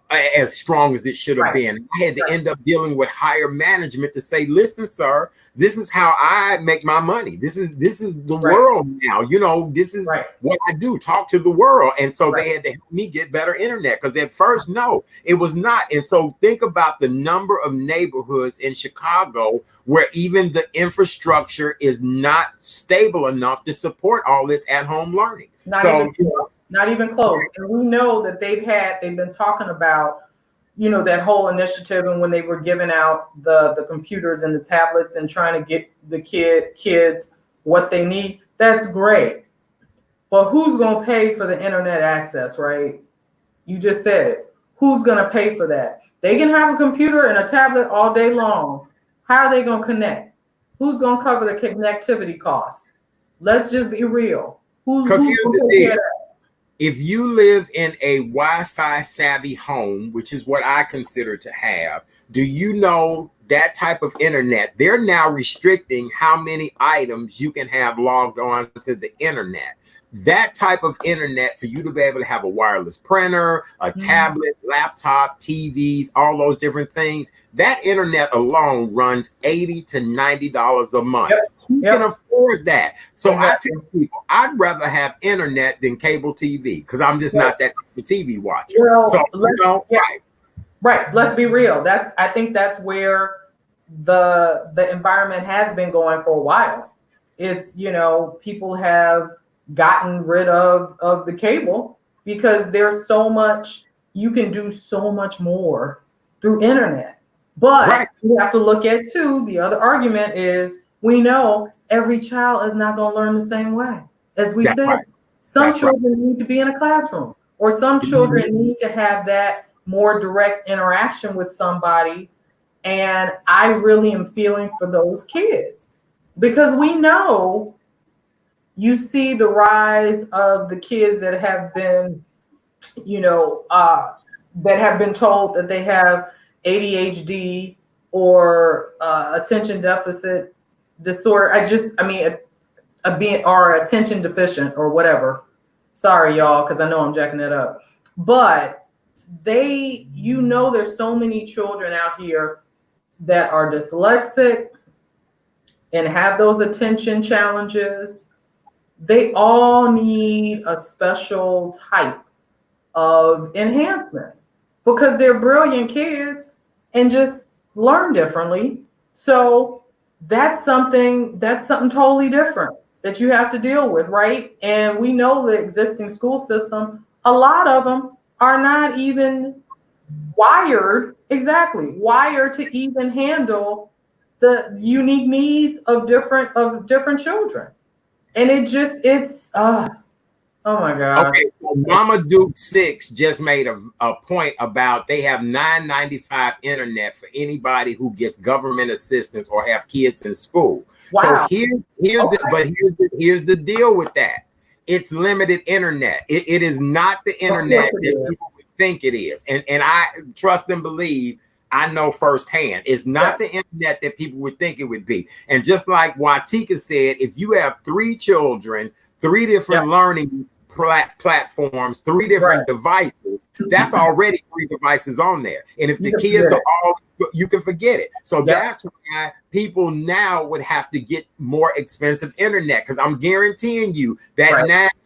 as strong as it should have been. I had to end up dealing with higher management to say, listen, sir, this is how I make my money. This is the world now. This is what I do, talk to the world. And so they had to help me get better internet, because at first, no, it was not. And so think about the number of neighborhoods in Chicago where even the infrastructure is not stable enough to support all this at-home learning. Not even close. And we know that they've been talking about, that whole initiative, and when they were giving out the computers and the tablets and trying to get the kids what they need. That's great. But who's going to pay for the internet access, right? You just said it. Who's going to pay for that? They can have a computer and a tablet all day long. How are they going to connect? Who's going to cover the connectivity cost? Let's just be real. Because here's the deal. If you live in a Wi-Fi savvy home, which is what I consider to have, do you know that type of internet, they're now restricting how many items you can have logged on to the internet. That type of internet, for you to be able to have a wireless printer, a tablet, laptop, TVs, all those different things, that internet alone runs $80 to $90 a month. Who can afford that? So I tell people, I'd rather have internet than cable TV, because I'm just not that type of TV watcher. Right. Let's be real. I think that's where the environment has been going for a while. It's, people have gotten rid of the cable because there's so much, you can do so much more through internet. But you have to look at too, the other argument is, we know every child is not going to learn the same way. As we said, some children need to be in a classroom, or some children need to have that more direct interaction with somebody. And I really am feeling for those kids, because we know, you see the rise of the kids that have been, that have been told that they have ADHD or attention deficit disorder. Or attention deficient or whatever. Sorry, y'all, because I know I'm jacking it up. But there's so many children out here that are dyslexic and have those attention challenges. They all need a special type of enhancement because they're brilliant kids and just learn differently. So that's something totally different that you have to deal with, right? And we know the existing school system, a lot of them are not even wired to even handle the unique needs of different children. And Oh my God. Okay, so Mama Duke 6 just made a point about they have $9.95 internet for anybody who gets government assistance or have kids in school. Wow. So here's the deal with that. It's limited internet. It is not the internet that people would think it is. And I trust and believe I know firsthand. It's not the internet that people would think it would be. And just like Watika said, if you have 3 children, 3 different learning platforms, 3 different devices, that's already 3 devices on there. And if the kids are all, you can forget it. So that's why people now would have to get more expensive internet, because I'm guaranteeing you that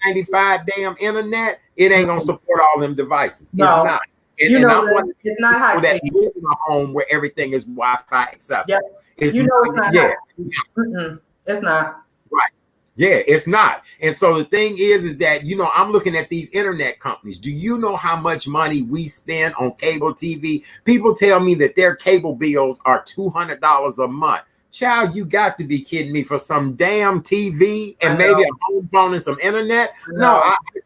$9.95 damn internet, it ain't gonna support all them devices. No. It's not. And, it's not high speed. That live in a home where everything is Wi-Fi accessible. It's not. It's not. Right. Yeah, it's not. And so the thing is that, I'm looking at these internet companies. Do you know how much money we spend on cable TV? People tell me that their cable bills are $200 a month. Child, you got to be kidding me for some damn TV and maybe a home phone and some internet. No,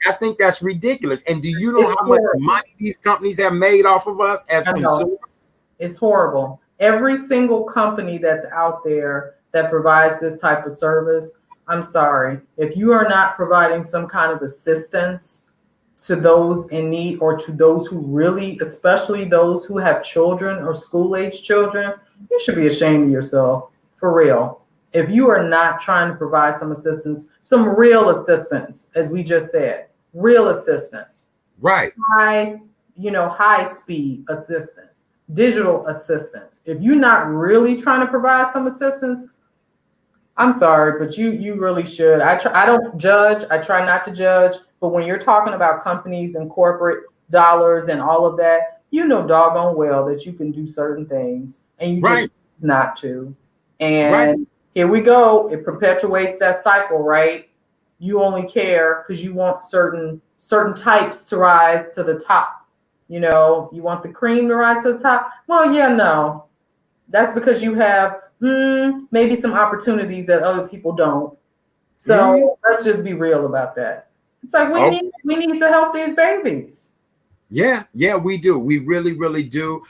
I think that's ridiculous. And do you know how much money these companies have made off of us as consumers? It's horrible. Every single company that's out there that provides this type of service, I'm sorry, if you are not providing some kind of assistance to those in need, or to those who really, especially those who have children or school-age children, you should be ashamed of yourself, for real. If you are not trying to provide some assistance, some real assistance, as we just said, real assistance. Right. High speed assistance, digital assistance. If you're not really trying to provide some assistance, I'm sorry, but you really should. I don't judge. I try not to judge. But when you're talking about companies and corporate dollars and all of that, you know doggone well that you can do certain things and you just not to. And here we go. It perpetuates that cycle, right? You only care because you want certain types to rise to the top. You want the cream to rise to the top. Well, no. That's because you have maybe some opportunities that other people don't. So let's just be real about that. It's like we need to help these babies. Yeah, we do. We really, really do.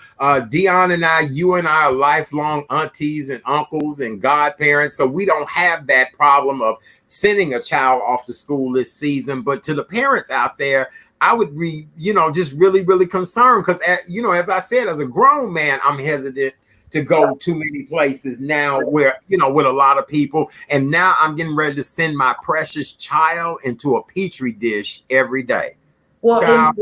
Dion and I, you and I are lifelong aunties and uncles and godparents. So we don't have that problem of sending a child off to school this season. But to the parents out there, I would be, just really, really concerned because, as I said, as a grown man, I'm hesitant to go too many places now where, with a lot of people. And now I'm getting ready to send my precious child into a petri dish every day. Well,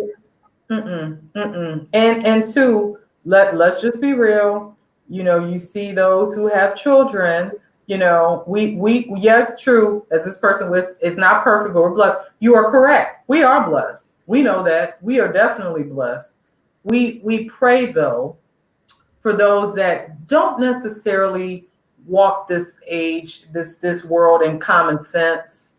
and two, let's just be real. You see those who have children, we yes, true, as this person was, it's not perfect, but we're blessed. You are correct. We are blessed. We know that. We are definitely blessed. We pray, though, for those that don't necessarily walk this age, this world in common sense,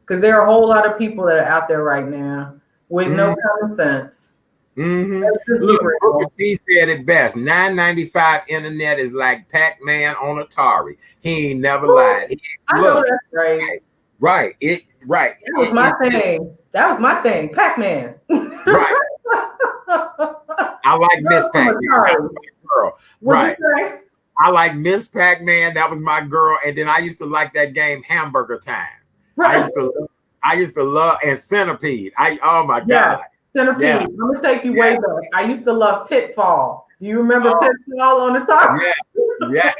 because there are a whole lot of people that are out there right now with no common sense. Look, Booker T said it best. $9.95 internet is like Pac-Man on Atari. He ain't never lied. I know that's right. Right. That was my thing. That was my thing. Pac-Man. Right. I like Miss Pac-Man. Girl. Right. I like Miss Pac-Man. That was my girl. And then I used to like that game Hamburger Time. Right. I used to love, and Centipede. Oh my God. Centipede. Yeah. I'm gonna take you way back. I used to love Pitfall. Do you remember Pitfall on the top? Yeah.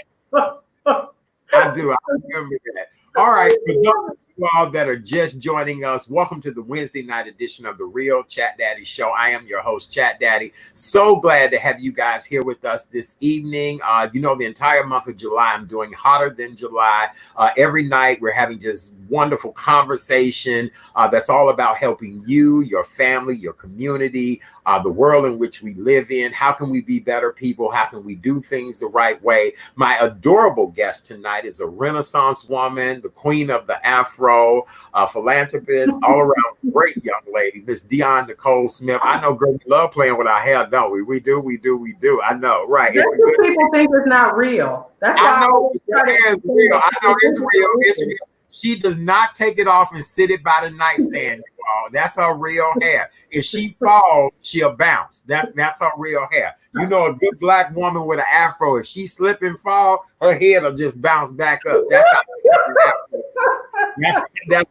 I do. I remember that. All right. For those of you all that are just joining us, welcome to the Wednesday night edition of the Real Chat Daddy Show. I am your host, Chat Daddy. So glad to have you guys here with us this evening. The entire month of July, I'm doing Hotter Than July. Every night, we're having just wonderful conversation that's all about helping you, your family, your community, the world in which we live in. How can we be better people? How can we do things the right way? My adorable guest tonight is a Renaissance woman, the queen of the Afro, philanthropist, all around great young lady, Miss Dion Nicole Smith. I know, girl, we love playing with our hair, don't we? We do. I know, right? That's what people think it's not real. That's I know it's real. I know it's real. It's real. She does not take it off and sit it by the nightstand. That's her real hair. If she falls, she'll bounce. That's her real hair. You know, a good black woman with an afro, if she slip and fall, her head will just bounce back up. That's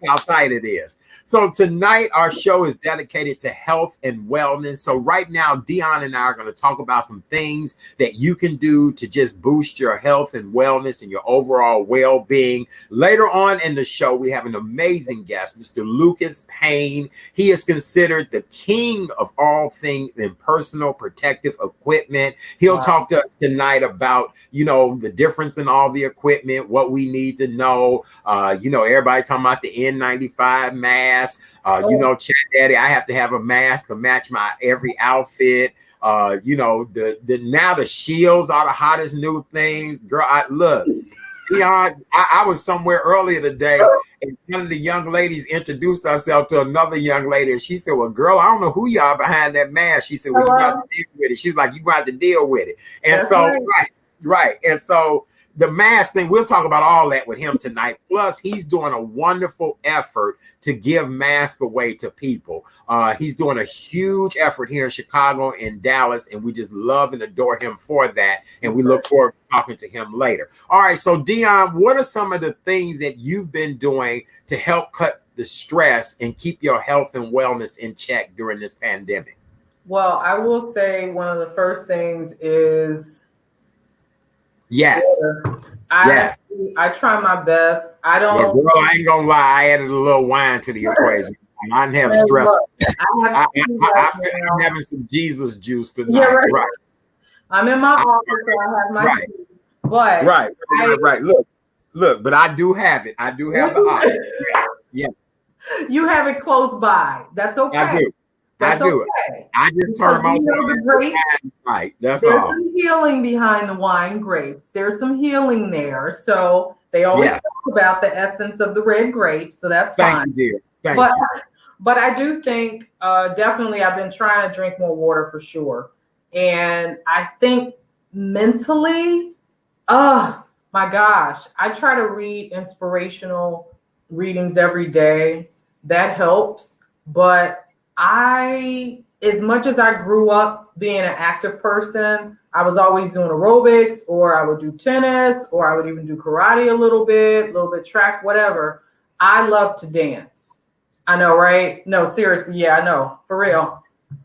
how tight it is. So tonight our show is dedicated to health and wellness. So right now, Dion and I are going to talk about some things that you can do to just boost your health and wellness and your overall well-being. Later on in the show, we have an amazing guest, Mr. Lucas Payne. He is considered the king of all things in personal protective equipment. He'll talk to us tonight about, you know, the difference in all the equipment, what we need to know. You know, everybody talking about the N95 mask. You know, Chat Daddy, I have to have a mask to match my every outfit. You know, now the shields are the hottest new things. Girl, look, Dion, I was somewhere earlier today, and one of the young ladies introduced herself to another young lady, and she said, well, girl, I don't know who you are behind that mask. She said, well, you got to deal with it. She's like, you got to deal with it. And that's so, right. And so the mask thing, we'll talk about all that with him tonight. Plus, he's doing a wonderful effort to give masks away to people. He's doing a huge effort here in Chicago and Dallas, and we just love and adore him for that. And we look forward to talking to him later. All right, so Dion, what are some of the things that you've been doing to help cut the stress and keep your health and wellness in check during this pandemic? Well, I will say one of the first things is yes. I try my best. I don't. Yeah, girl, I ain't gonna lie. I added a little wine to the equation. I'm having stress. I'm having some Jesus juice tonight. Yeah, right. I'm in my office, so I have my tea. But right. Look. But I do have it. I do have the option. Yeah. You have it close by. That's okay. I do. That's I do okay. it. I just turn my grapes. Right. That's There's all. some healing behind the wine grapes. There's some healing there. So they always talk about the essence of the red grapes. So that's fine. Thank you, dear. Thank you. But I do think definitely I've been trying to drink more water for sure. And I think mentally, oh my gosh, I try to read inspirational readings every day. That helps. But as much as I grew up being an active person, I was always doing aerobics, or I would do tennis, or I would even do karate a little bit track, whatever. I love to dance. I know, right? No, seriously. Yeah, I know. For real.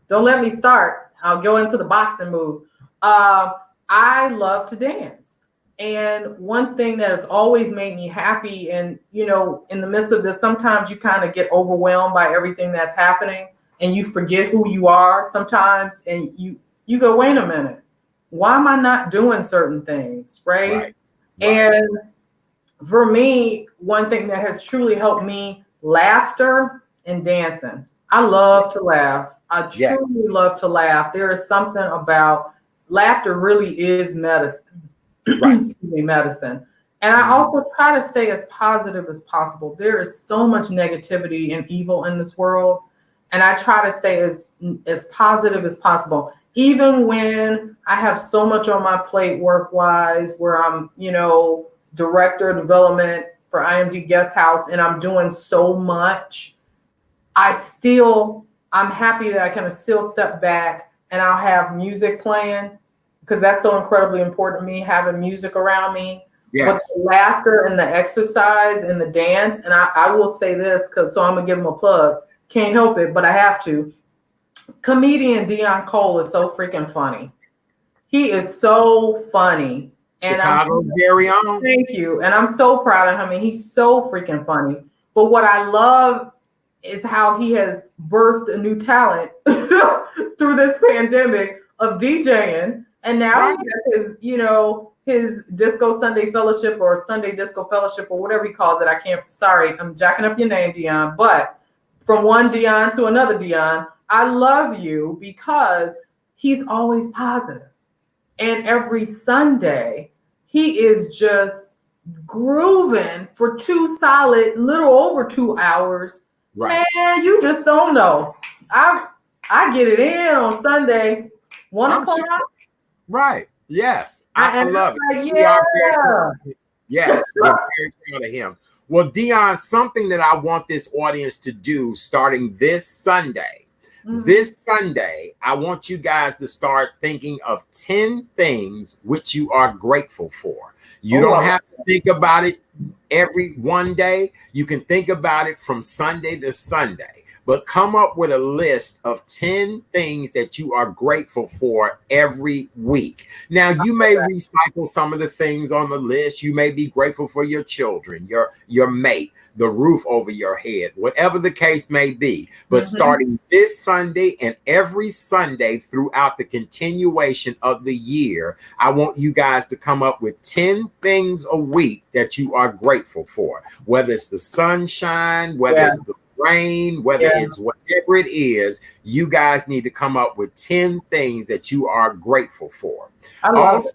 Don't let me start. I'll go into the boxing move. I love to dance. And one thing that has always made me happy, and, you know, in the midst of this, sometimes you kind of get overwhelmed by everything that's happening. And you forget who you are sometimes, and you go, wait a minute, why am I not doing certain things, right? And for me, one thing that has truly helped me, laughter and dancing. I love to laugh. I truly love to laugh. There is something about laughter really is medicine. Medicine. And I also try to stay as positive as possible. There is so much negativity and evil in this world. And I try to stay as positive as possible, even when I have so much on my plate work-wise, where I'm, you know, director of development for IMD Guest House, and I'm doing so much. I'm happy that I can still step back and I'll have music playing, because that's so incredibly important to me, having music around me. Yes. But the laughter and the exercise and the dance, and I will say this, so I'm gonna give him a plug. Can't help it, but I have to. Comedian Deon Cole is so freaking funny. He is so funny. And Chicago's very own. Thank you. And I'm so proud of him. And he's so freaking funny. But what I love is how he has birthed a new talent through this pandemic of DJing. And now he has his Disco Sunday Fellowship, or Sunday Disco Fellowship, or whatever he calls it. I'm jacking up your name, Deon. But from one Deon to another Deon, I love you because he's always positive. And every Sunday, he is just grooving for little over 2 hours. Right. Man, you just don't know. I get it in on Sunday, 1 o'clock. Sure. Right. Yes. I love it. Yeah. Yes. We're very proud of him. Well, Dion, something that I want this audience to do starting this Sunday. This Sunday, I want you guys to start thinking of 10 things which you are grateful for. You don't have to think about it every one day. You can think about it from Sunday to Sunday, but come up with a list of 10 things that you are grateful for every week. Now, you may recycle some of the things on the list. You may be grateful for your children, your mate, the roof over your head, whatever the case may be. But starting this Sunday and every Sunday throughout the continuation of the year, I want you guys to come up with 10 things a week that you are grateful for, whether it's the sunshine, whether it's the rain, whether it's whatever it is. You guys need to come up with 10 things that you are grateful for. Also,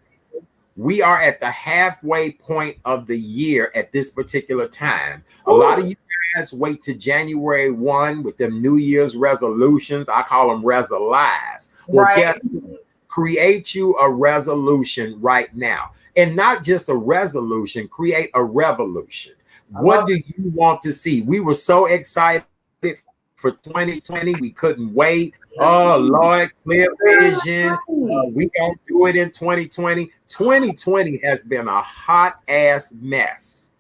we are at the halfway point of the year at this particular time. A lot of you guys wait to January 1 with them New Year's resolutions. I call them resolutions. Well, guess what? Create you a resolution right now. And not just a resolution, create a revolution. What do you want to see? We were so excited for 2020. We couldn't wait. Oh, Lord, clear vision. We gonna do it in 2020. 2020 has been a hot ass mess,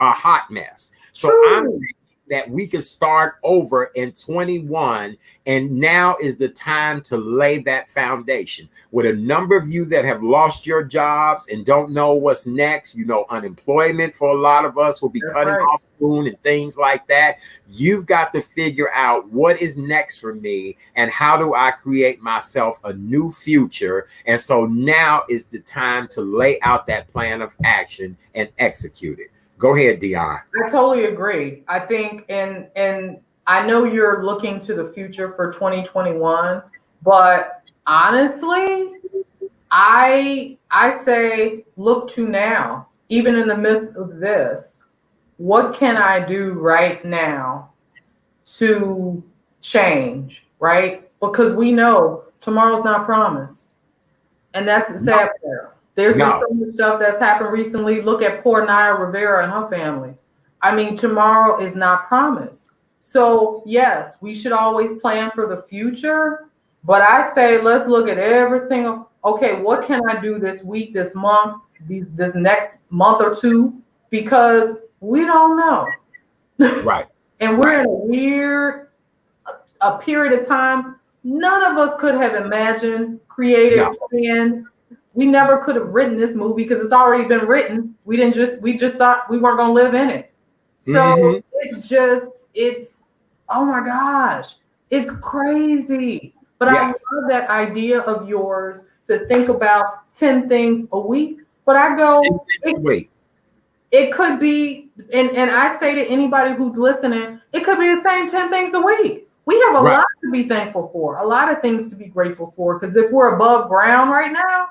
a hot mess. So I'm thinking that we could start over in 21, and now is the time to lay that foundation. With a number of you that have lost your jobs and don't know what's next, you know, unemployment for a lot of us will be cutting off soon and things like that. You've got to figure out what is next for me and how do I create myself a new future. And so now is the time to lay out that plan of action and execute it. Go ahead, Dion. I totally agree. I think, and I know you're looking to the future for 2021, but honestly, I say look to now. Even in the midst of this, what can I do right now to change, right? Because we know tomorrow's not promised. And that's the sad part. There's been so much stuff that's happened recently. Look at poor Naya Rivera and her family. I mean, tomorrow is not promised. So yes, we should always plan for the future. But I say, let's look at every single, okay, what can I do this week, this month, this next month or two? Because we don't know. Right. And we're in a weird, a period of time none of us could have imagined, created, planned. We never could have written this movie because it's already been written. We just thought we weren't going to live in it. So it's, oh my gosh, it's crazy. But I love that idea of yours to think about 10 things a week. But I go, it could be, and I say to anybody who's listening, it could be the same 10 things a week. We have a lot to be thankful for, a lot of things to be grateful for. Because if we're above ground right now,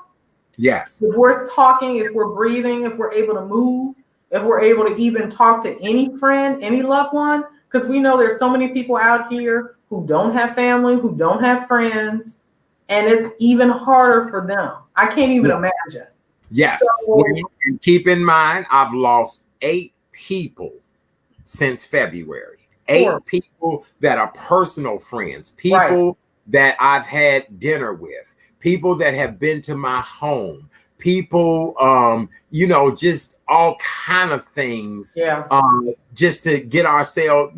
if we're talking, if we're breathing, if we're able to move, if we're able to even talk to any friend, any loved one, because we know there's so many people out here who don't have family, who don't have friends, and it's even harder for them. I can't even imagine. So, and keep in mind, I've lost 8 people since February. 8 people that are personal friends, people that I've had dinner with, people that have been to my home, people, just all kind of things, just to get ourselves,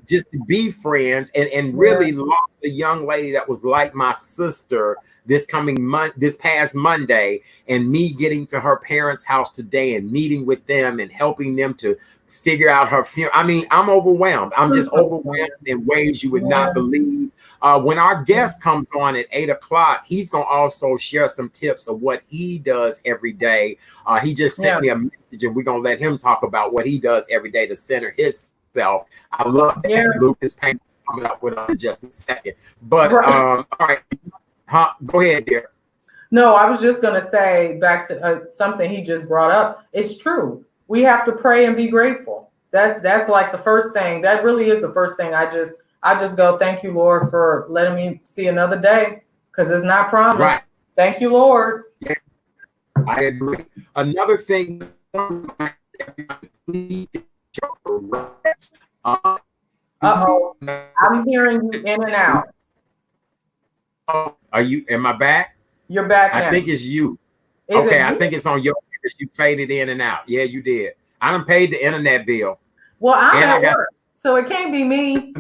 just to be friends, and really lost a young lady that was like my sister this past Monday, and me getting to her parents' house today and meeting with them and helping them to figure out her funeral. I mean, I'm overwhelmed. I'm just overwhelmed in ways you would not believe. When our guest comes on at 8:00, he's going to also share some tips of what he does every day. He just sent me a message, and we're going to let him talk about what he does every day to center himself. I love that. Lucas Payne coming up with us in just a second. But all right. Go ahead, dear. No, I was just going to say back to something he just brought up. It's true. We have to pray and be grateful. That's like the first thing. That really is the first thing. I just go, thank you, Lord, for letting me see another day, because it's not promised. Thank you, Lord. I agree. Another thing, Uh-oh. I'm hearing you in and out. Are you? Am I back? You're back now. I think it's you. Is okay, it I think it's on your. You faded in and out. Yeah, you did. I done paid the internet bill. Well, I'm at work, so it can't be me.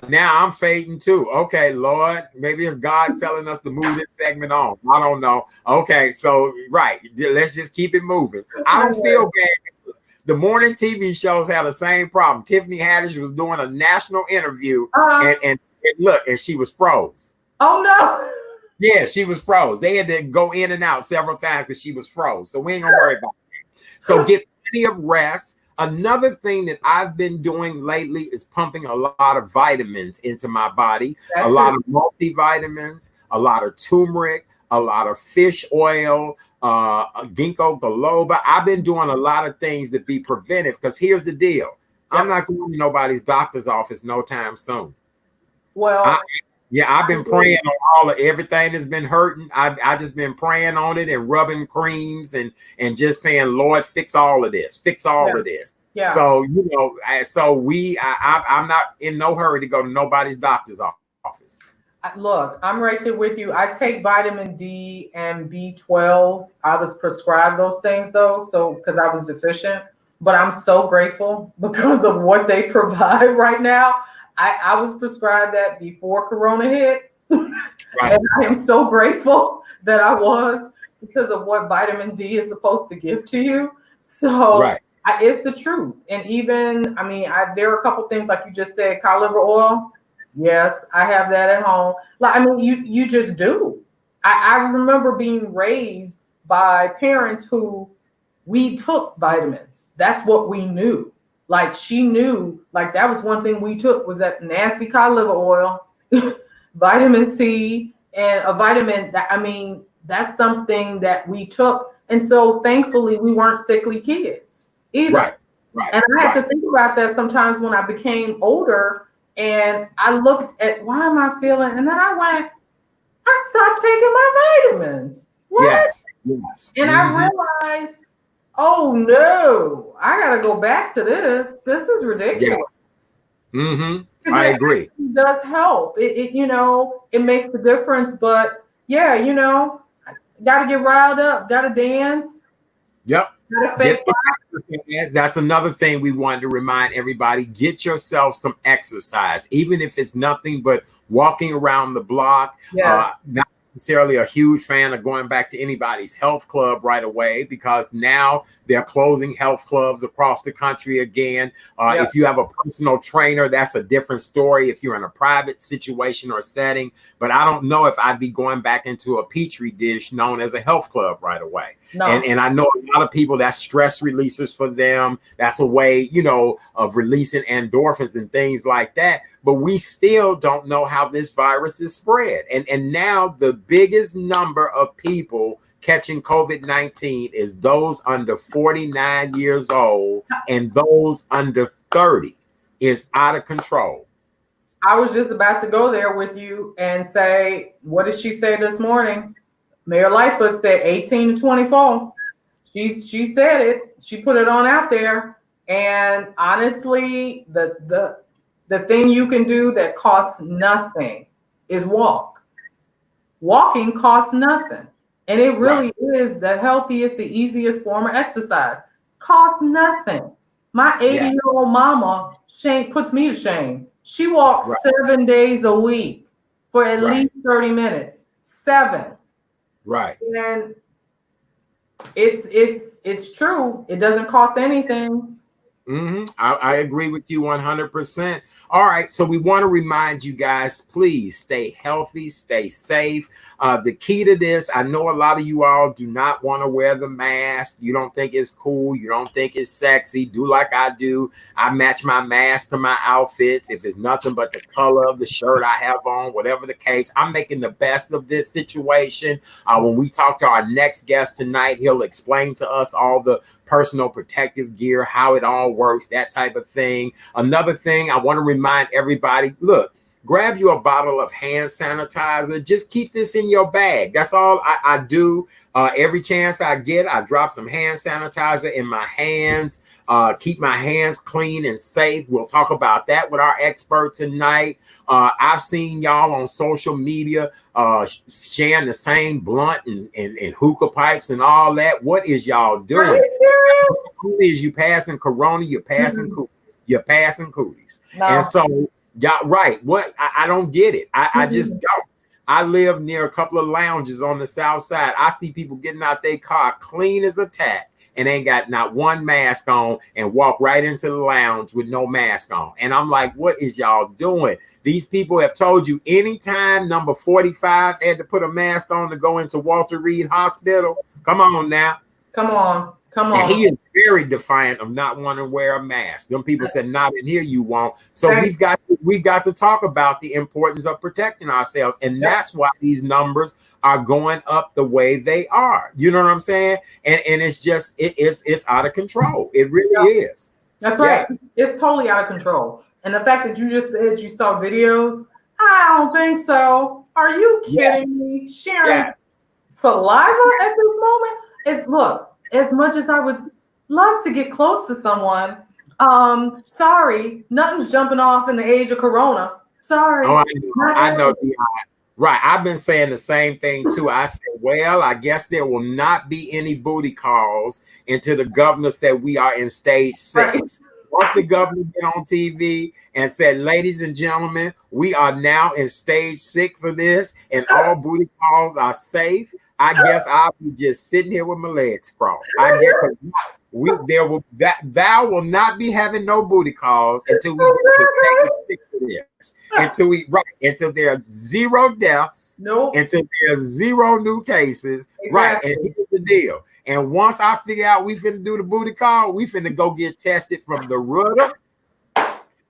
Now I'm fading too. Okay, Lord, maybe it's God telling us to move this segment on. I don't know. Okay, so right, let's just keep it moving. I don't feel bad. The morning TV shows have the same problem. Tiffany Haddish was doing a national interview, and look, and she was froze. Oh no! Yeah, she was froze. They had to go in and out several times because she was froze. So we ain't gonna worry about that. So get plenty of rest. Another thing that I've been doing lately is pumping a lot of vitamins into my body. A lot of multivitamins, a lot of turmeric, a lot of fish oil, ginkgo biloba. I've been doing a lot of things to be preventive because here's the deal. I'm not going to nobody's doctor's office no time soon. Well, I've been praying on all of everything that's been hurting. I just been praying on it and rubbing creams and just saying, Lord, fix all of this, fix all of this. Yeah. So, I'm not in no hurry to go to nobody's doctor's office. Look, I'm right there with you. I take vitamin D and B12. I was prescribed those things though, so because I was deficient, but I'm so grateful because of what they provide right now. I was prescribed that before Corona hit. Right. And I am so grateful that I was because of what vitamin D is supposed to give to you. So right. It's the truth. And even, there are a couple things like you just said, cod liver oil. Yes, I have that at home. You just do. I remember being raised by parents who we took vitamins. That's what we knew. Like she knew, like that was one thing we took was that nasty cod liver oil, vitamin C, and a vitamin that, that's something that we took. And so thankfully we weren't sickly kids either. Right. And I had to think about that sometimes when I became older and I looked at why am I feeling, and then I went, I stopped taking my vitamins. What? Yes. And I realized, oh no, I gotta go back to this. This is ridiculous. Yes. I agree. It does help. It makes the difference. But yeah, gotta get riled up, gotta dance. Yep. That's another thing we wanted to remind everybody. Get yourself some exercise, even if it's nothing but walking around the block. Yes. Not necessarily a huge fan of going back to anybody's health club right away because now they're closing health clubs across the country again. If you have a personal trainer, that's a different story if you're in a private situation or setting. But I don't know if I'd be going back into a petri dish known as a health club right away. No. And I know a lot of people, that's stress releasers for them. That's a way, of releasing endorphins and things like that. But we still don't know how this virus is spread. And now the biggest number of people catching COVID-19 is those under 49 years old, and those under 30 is out of control. I was just about to go there with you and say, what did she say this morning? Mayor Lightfoot said 18 to 24. She said it. She put it on out there. And honestly, the thing you can do that costs nothing is walk. Walking costs nothing. And it really is the healthiest, the easiest form of exercise. Costs nothing. My 80-year-old mama puts me to shame. She walks 7 days a week for at least 30 minutes. 7. Right. And it's true. It doesn't cost anything. I agree with you 100%. All right. So we want to remind you guys, please stay healthy, stay safe. The key to this, I know a lot of you all do not want to wear the mask. You don't think it's cool. You don't think it's sexy. Do like I do. I match my mask to my outfits. If it's nothing but the color of the shirt I have on, whatever the case, I'm making the best of this situation. When we talk to our next guest tonight, he'll explain to us all the personal protective gear, how it all works, that type of thing. Another thing I want to remind everybody, look, grab you a bottle of hand sanitizer. Just keep this in your bag. That's all I do. Every chance I get, I drop some hand sanitizer in my hands. Keep my hands clean and safe. We'll talk about that with our expert tonight. I've seen y'all on social media sharing the same blunt and hookah pipes and all that. What is y'all doing? Are you serious? Is you passing corona, you're passing cooties. You're passing cooties. No. And so, y'all, right. What I don't get it. I just don't. I live near a couple of lounges on the south side. I see people getting out their car clean as a tack and ain't got not one mask on and walk right into the lounge with no mask on. And I'm like, what is y'all doing? These people have told you anytime number 45 had to put a mask on to go into Walter Reed Hospital. Come on now. Come on. Come on. And he is very defiant of not wanting to wear a mask. Them people said, not in here, you won't. So we've got to talk about the importance of protecting ourselves. And that's why these numbers are going up the way they are. You know what I'm saying? And it's just, it's out of control. It really is. That's right. Yes. It's totally out of control. And the fact that you just said you saw videos, I don't think so. Are you kidding me? Sharing saliva at this moment is, look, as much as I would love to get close to someone, sorry, nothing's jumping off in the age of corona. Sorry. Oh, I know. Right. I've been saying the same thing too. I said, well, I guess there will not be any booty calls until the governor said we are in stage 6. Right. Once the governor get on TV and said, ladies and gentlemen, we are now in stage 6 of this and all booty calls are safe, I guess I'll be just sitting here with my legs crossed. I guess thou will not be having no booty calls until we get to stage 6 of this. Until there are 0 deaths, until there are 0 new cases. Exactly. Right. And here's the deal. And once I figure out we finna do the booty call, we finna go get tested from the rudder to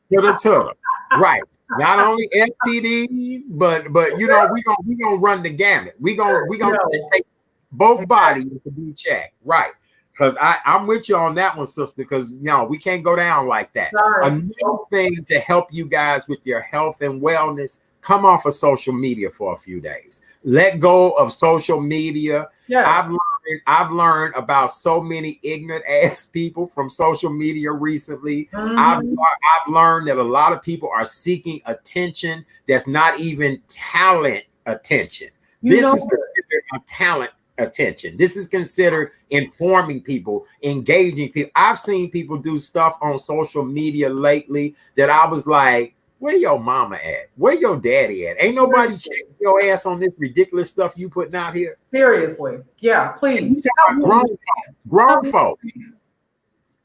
the tutter. Right. Not only STDs, but you know, we gonna run the gamut. We gonna take both bodies to be checked. Right. Because I'm with you on that one, sister, because we can't go down like that. Sorry. Another thing to help you guys with your health and wellness, come off of social media for a few days. Let go of social media. Yes. I've learned about so many ignorant ass people from social media recently. Mm-hmm. I've learned that a lot of people are seeking attention that's not even talent attention. This is considered a talent attention. This is considered informing people, engaging people. I've seen people do stuff on social media lately that I was like, where your mama at? Where your daddy at? Ain't nobody checking your ass on this ridiculous stuff you putting out here. Seriously. Yeah, please. Grown folk.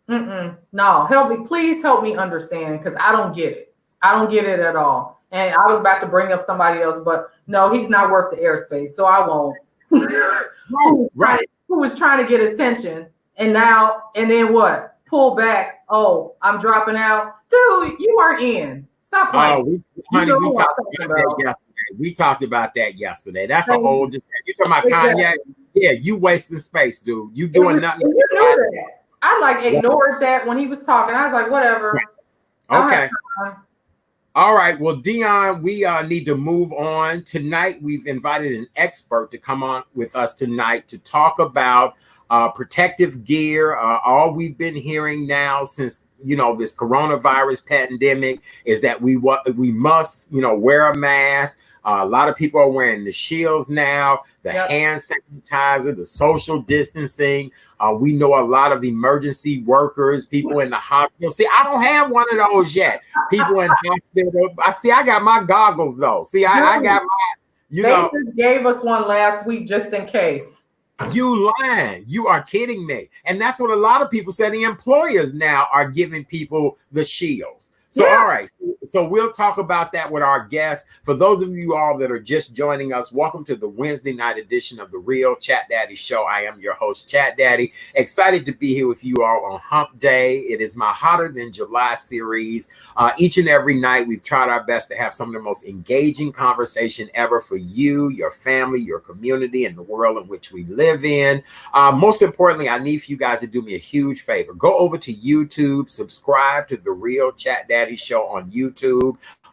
No, help me. Please help me understand, because I don't get it. I don't get it at all. And I was about to bring up somebody else, but no, he's not worth the airspace, so I won't. Right. Who was trying to get attention, and then what? Pull back. Oh, I'm dropping out. Dude, you weren't in. Stop playing. We talked about that yesterday. That's a whole. You talking about Kanye? Yeah, you wasting space, dude. You doing nothing. You knew that. I ignored that when he was talking. I was like, whatever. Okay. All right. Well, Dion, we need to move on. Tonight, we've invited an expert to come on with us tonight to talk about protective gear. All we've been hearing now since this coronavirus pandemic is that we must wear a mask. A lot of people are wearing the shields now, the hand sanitizer, the social distancing. We know a lot of emergency workers, people in the hospital. See, I don't have one of those yet. People in the hospital. I got my goggles though. See, I got my, They just gave us one last week just in case. You lying. You are kidding me. And that's what a lot of people say. The employers now are giving people the shields. So, all right. So we'll talk about that with our guests. For those of you all that are just joining us, welcome to the Wednesday night edition of the Real Chat Daddy Show. I am your host, Chat Daddy. Excited to be here with you all on Hump Day. It is my Hotter Than July series. Each and every night, we've tried our best to have some of the most engaging conversation ever for you, your family, your community, and the world in which we live in. Most importantly, I need for you guys to do me a huge favor. Go over to YouTube, subscribe to the Real Chat Daddy Show on YouTube.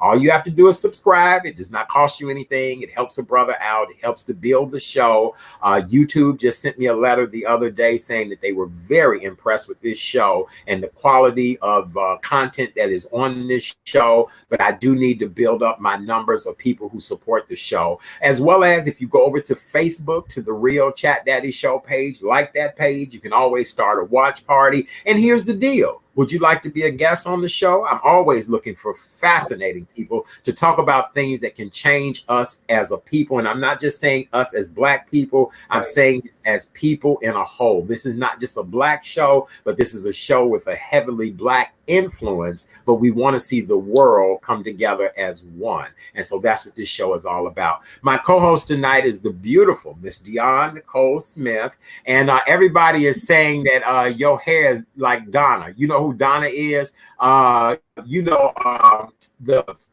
All you have to do is subscribe. It does not cost you anything. It helps a brother out. It helps to build the show. YouTube just sent me a letter the other day saying that they were very impressed with this show and the quality of content that is on this show. But I do need to build up my numbers of people who support the show, as well as if you go over to Facebook, to the Real Chat Daddy Show page, like that page, you can always start a watch party. And here's the deal. Would you like to be a guest on the show? I'm always looking for fascinating people to talk about things that can change us as a people. And I'm not just saying us as Black people. I'm saying as people in a whole. This is not just a Black show, but this is a show with a heavily Black influence. But we want to see the world come together as one. And so that's what this show is all about. My co-host tonight is the beautiful Miss Dion Nicole Smith. And everybody is saying that your hair is like Donna. You know who Donna is? The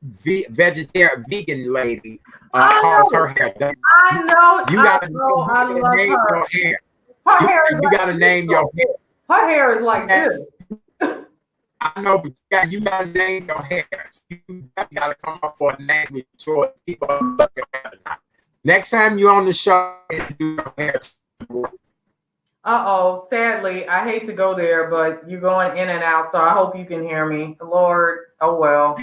vegan lady calls her hair. I know. You gotta name your hair. Her hair is you gotta name your hair. Her hair is like this. I know, but you gotta name your hair. You gotta come up for a name before people look at it. Next time you're on the show, do your hair. Sadly, I hate to go there, but you're going in and out, so I hope you can hear me. Lord, oh well.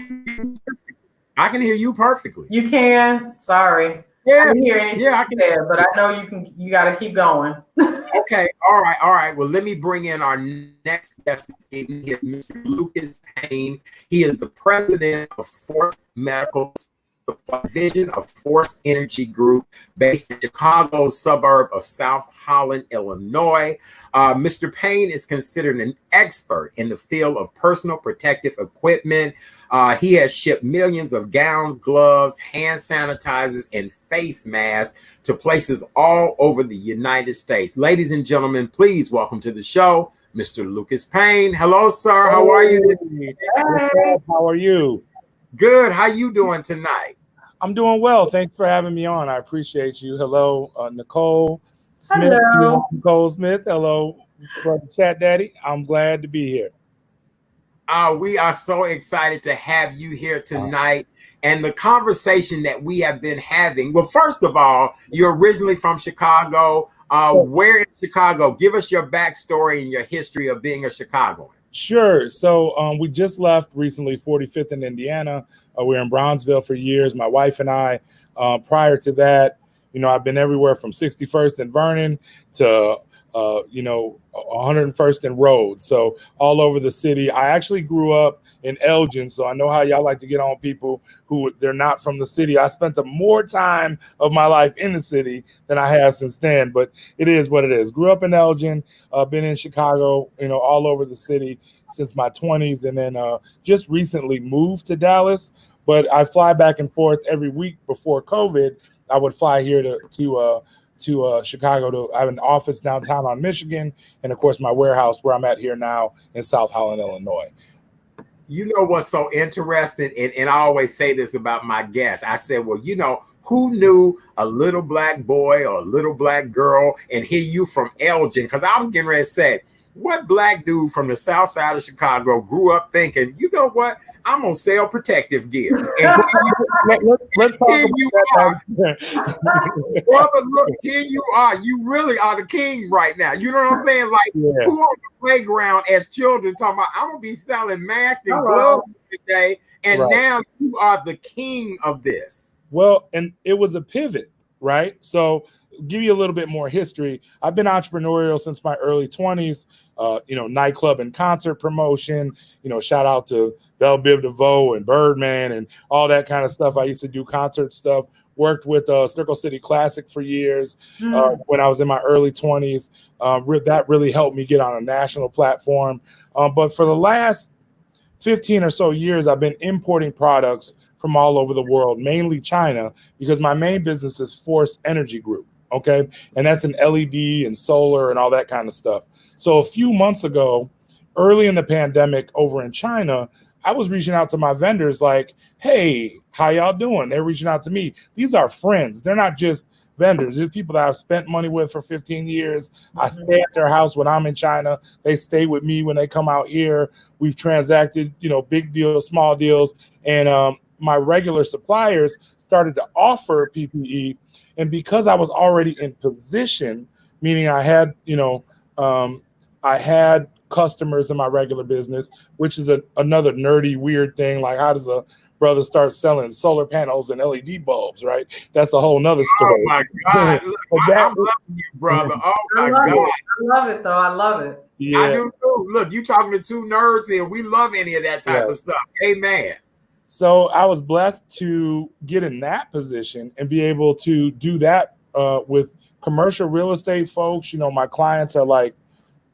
I can hear you perfectly. You can? Sorry. Yeah. I can hear anything. Yeah, I can there, but I know you can. You got to keep going. Okay. All right. Well, let me bring in our next guest this evening. He is Mr. Lucas Payne. He is the president of Force Medical Division of Force Energy Group, based in Chicago's suburb of South Holland, Illinois. Mr. Payne is considered an expert in the field of personal protective equipment. He has shipped millions of gowns, gloves, hand sanitizers, and face masks to places all over the United States. Ladies and gentlemen, please welcome to the show, Mr. Lucas Payne. Hello, sir. How are you? Hey. How are you? Good. How you doing tonight? I'm doing well. Thanks for having me on. I appreciate you. Hello, Nicole Smith. Hello. Nicole Smith. Hello, Brother Chat Daddy. I'm glad to be here. We are so excited to have you here tonight. And the conversation that we have been having. Well, first of all, you're originally from Chicago. Where in Chicago? Give us your backstory and your history of being a Chicagoan. Sure. So we just left recently, 45th in Indiana. We were in Brownsville for years, my wife and I. Prior to that, I've been everywhere from 61st and Vernon to 101st and Rhodes. So all over the city. I actually grew up in Elgin, so I know how y'all like to get on people who they're not from the city. I spent the more time of my life in the city than I have since then, but it is what it is. Grew up in Elgin, been in Chicago, all over the city since my 20s, and then just recently moved to Dallas. But I fly back and forth every week. Before COVID, I would fly here to Chicago. I have an office downtown on Michigan, and of course my warehouse where I'm at here now in South Holland, Illinois. You know what's so interesting, and I always say this about my guests. I said, well, who knew a little Black boy or a little Black girl, and here you from Elgin? Because I was getting ready to say, what Black dude from the south side of Chicago grew up thinking, you know what? I'm gonna sell protective gear. And let's talk about that. Brother, look, here you are. You really are the king right now. You know what I'm saying? Like, who on the playground as children talking about, I'm gonna be selling masks and gloves today, and now you are the king of this. Well, and it was a pivot, right? So give you a little bit more history. I've been entrepreneurial since my early 20s, nightclub and concert promotion, shout out to Belle Biv DeVoe and Birdman and all that kind of stuff. I used to do concert stuff, worked with Circle City Classic for years when I was in my early 20s. That really helped me get on a national platform. But for the last 15 or so years, I've been importing products from all over the world, mainly China, because my main business is Force Energy Group. Okay. And that's an LED and solar and all that kind of stuff. So a few months ago, early in the pandemic over in China, I was reaching out to my vendors like, hey, how y'all doing? They're reaching out to me. These are friends. They're not just vendors. There's people that I've spent money with for 15 years. I stay at their house when I'm in China. They stay with me when they come out here. We've transacted, big deals, small deals. And my regular suppliers started to offer PPE, and because I was already in position, meaning I had, I had customers in my regular business, which is another nerdy, weird thing. Like, how does a brother start selling solar panels and LED bulbs, right? That's a whole nother story. Oh my God. Look, I'm loving you, brother. Oh my God. I love it, though. I love it. Yeah. I do too. Look, you talking to two nerds here. We love any of that type of stuff. Amen. So I was blessed to get in that position and be able to do that with commercial real estate folks. My clients are like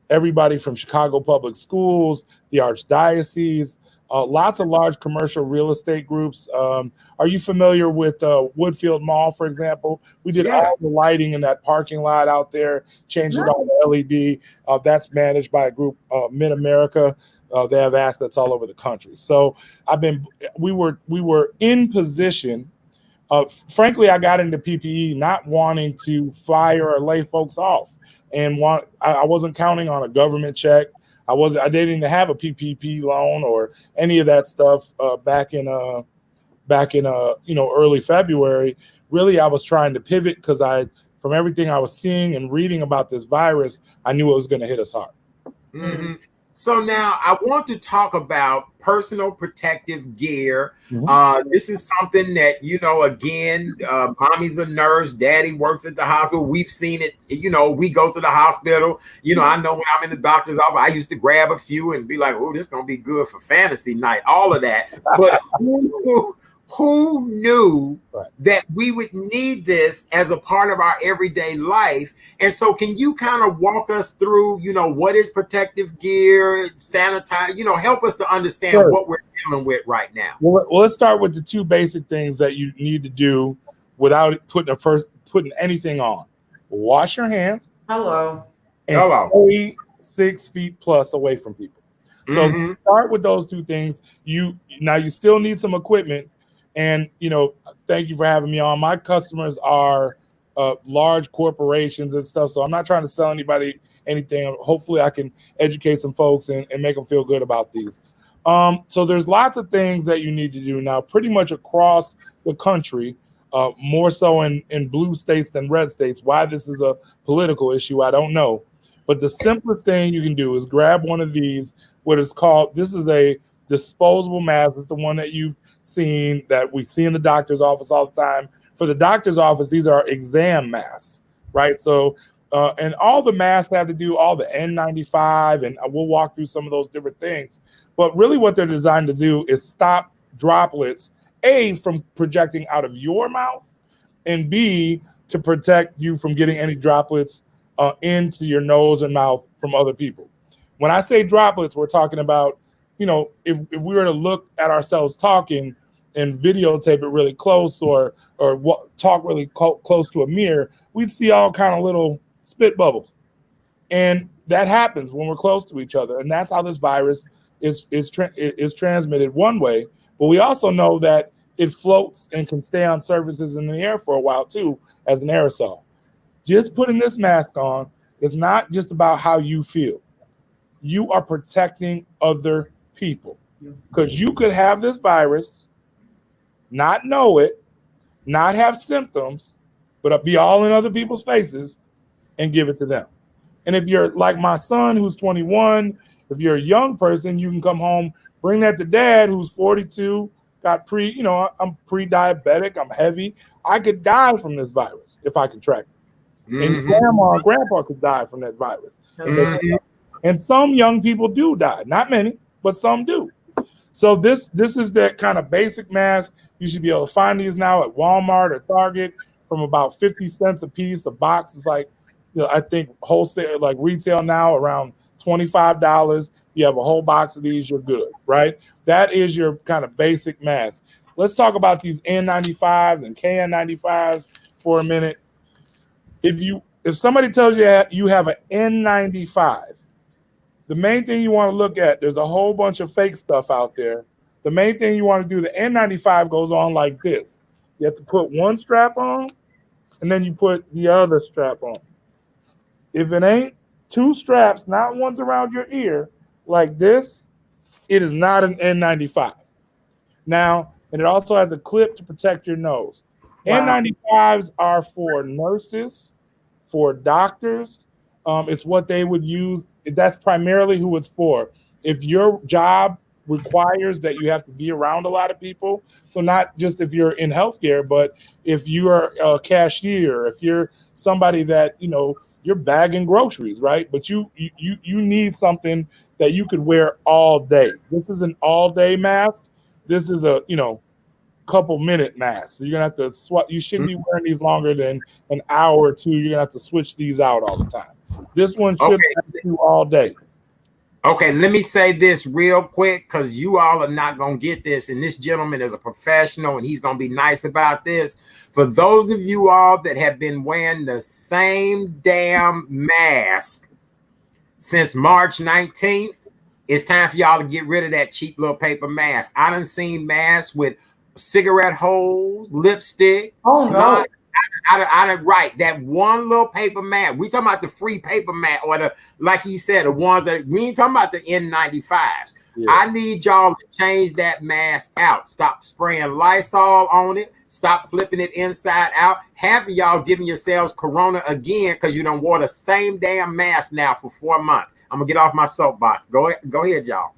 everybody from Chicago Public Schools, the Archdiocese, lots of large commercial real estate groups. Are you familiar with Woodfield Mall, for example? We did all the lighting in that parking lot out there, changed it all to LED. That's managed by a group, Mid-America. They have assets all over the country. So we were in position. Frankly, I got into PPE not wanting to fire or lay folks off, and I wasn't counting on a government check. I didn't have a PPP loan or any of that stuff back in early February. Really, I was trying to pivot because from everything I was seeing and reading about this virus, I knew it was going to hit us hard. Mm-hmm. So now I want to talk about personal protective gear. Mm-hmm. This is something that, again, mommy's a nurse, daddy works at the hospital. We've seen it. We go to the hospital. I know when I'm in the doctor's office, I used to grab a few and be like, oh, this is going to be good for fantasy night, all of that. But who knew that we would need this as a part of our everyday life? And so can you kind of walk us through, what is protective gear, sanitize, help us to understand what we're dealing with right now? Well, let's start with the two basic things that you need to do without putting anything on. Wash your hands. And stay 6 feet plus away from people. So start with those two things. You still need some equipment. And, thank you for having me on. My customers are large corporations and stuff. So I'm not trying to sell anybody anything. Hopefully I can educate some folks and make them feel good about these. So there's lots of things that you need to do now, pretty much across the country, more so in blue states than red states. Why this is a political issue, I don't know. But the simplest thing you can do is grab one of these, this is a disposable mask. It's the one that you've seen, that we see in the doctor's office all the time. For the doctor's office, these are exam masks, right? So, and all the masks have to do, all the N95, and we'll walk through some of those different things. But really what they're designed to do is stop droplets, A, from projecting out of your mouth, and B, to protect you from getting any droplets into your nose and mouth from other people. When I say droplets, we're talking about, if we were to look at ourselves talking and videotape it really close or talk really close to a mirror, we'd see all kind of little spit bubbles. And that happens when we're close to each other. And that's how this virus is transmitted one way. But we also know that it floats and can stay on surfaces in the air for a while too, as an aerosol. Just putting this mask on is not just about how you feel. You are protecting other people, because you could have this virus, not know it, not have symptoms, but be all in other people's faces and give it to them. And if you're like my son, who's 21, if you're a young person, you can come home, bring that to dad, who's 42, I'm pre-diabetic, I'm heavy. I could die from this virus if I contract it. And grandma and grandpa could die from that virus. And some young people do die, not many, but some do. So this is that kind of basic mask. You should be able to find these now at Walmart or Target from about 50 cents a piece. The box is like, I think wholesale, like retail now, around $25. You have a whole box of these, you're good, right? That is your kind of basic mask. Let's talk about these N95s and KN95s for a minute. If somebody tells you you have an N95, the main thing you want to look at, there's a whole bunch of fake stuff out there. The main thing you want to do, the N95 goes on like this. You have to put one strap on, and then you put the other strap on. If it ain't two straps, not one's around your ear, like this, it is not an N95. Now, and it also has a clip to protect your nose. Wow. N95s are for nurses, for doctors. It's what they would use. That's primarily who it's for. If your job requires that you have to be around a lot of people, so not just if you're in healthcare, but if you are a cashier, if you're somebody that, you know, you're bagging groceries, right? But you need something that you could wear all day. This is an all-day mask. This is a, you know, couple minute mask. So you're gonna have to swap. You shouldn't be wearing these longer than an hour or two. You're gonna have to switch these out all the time. This one should last you all day. Okay, let me say this real quick because you all are not going to get this. And this gentleman is a professional and he's going to be nice about this. For those of you all that have been wearing the same damn mask since March 19th, it's time for y'all to get rid of that cheap little paper mask. I done seen masks with cigarette holes, lipstick, snot. Right, that one little paper mask. We talking about the free paper mask, or the, like he said, the ones that we ain't talking about the N95s. Yeah. I need y'all to change that mask out. Stop spraying Lysol on it. Stop flipping it inside out. Half of y'all giving yourselves corona again because you done wore the same damn mask now for 4 months. I'm gonna get off my soapbox. Go ahead, y'all.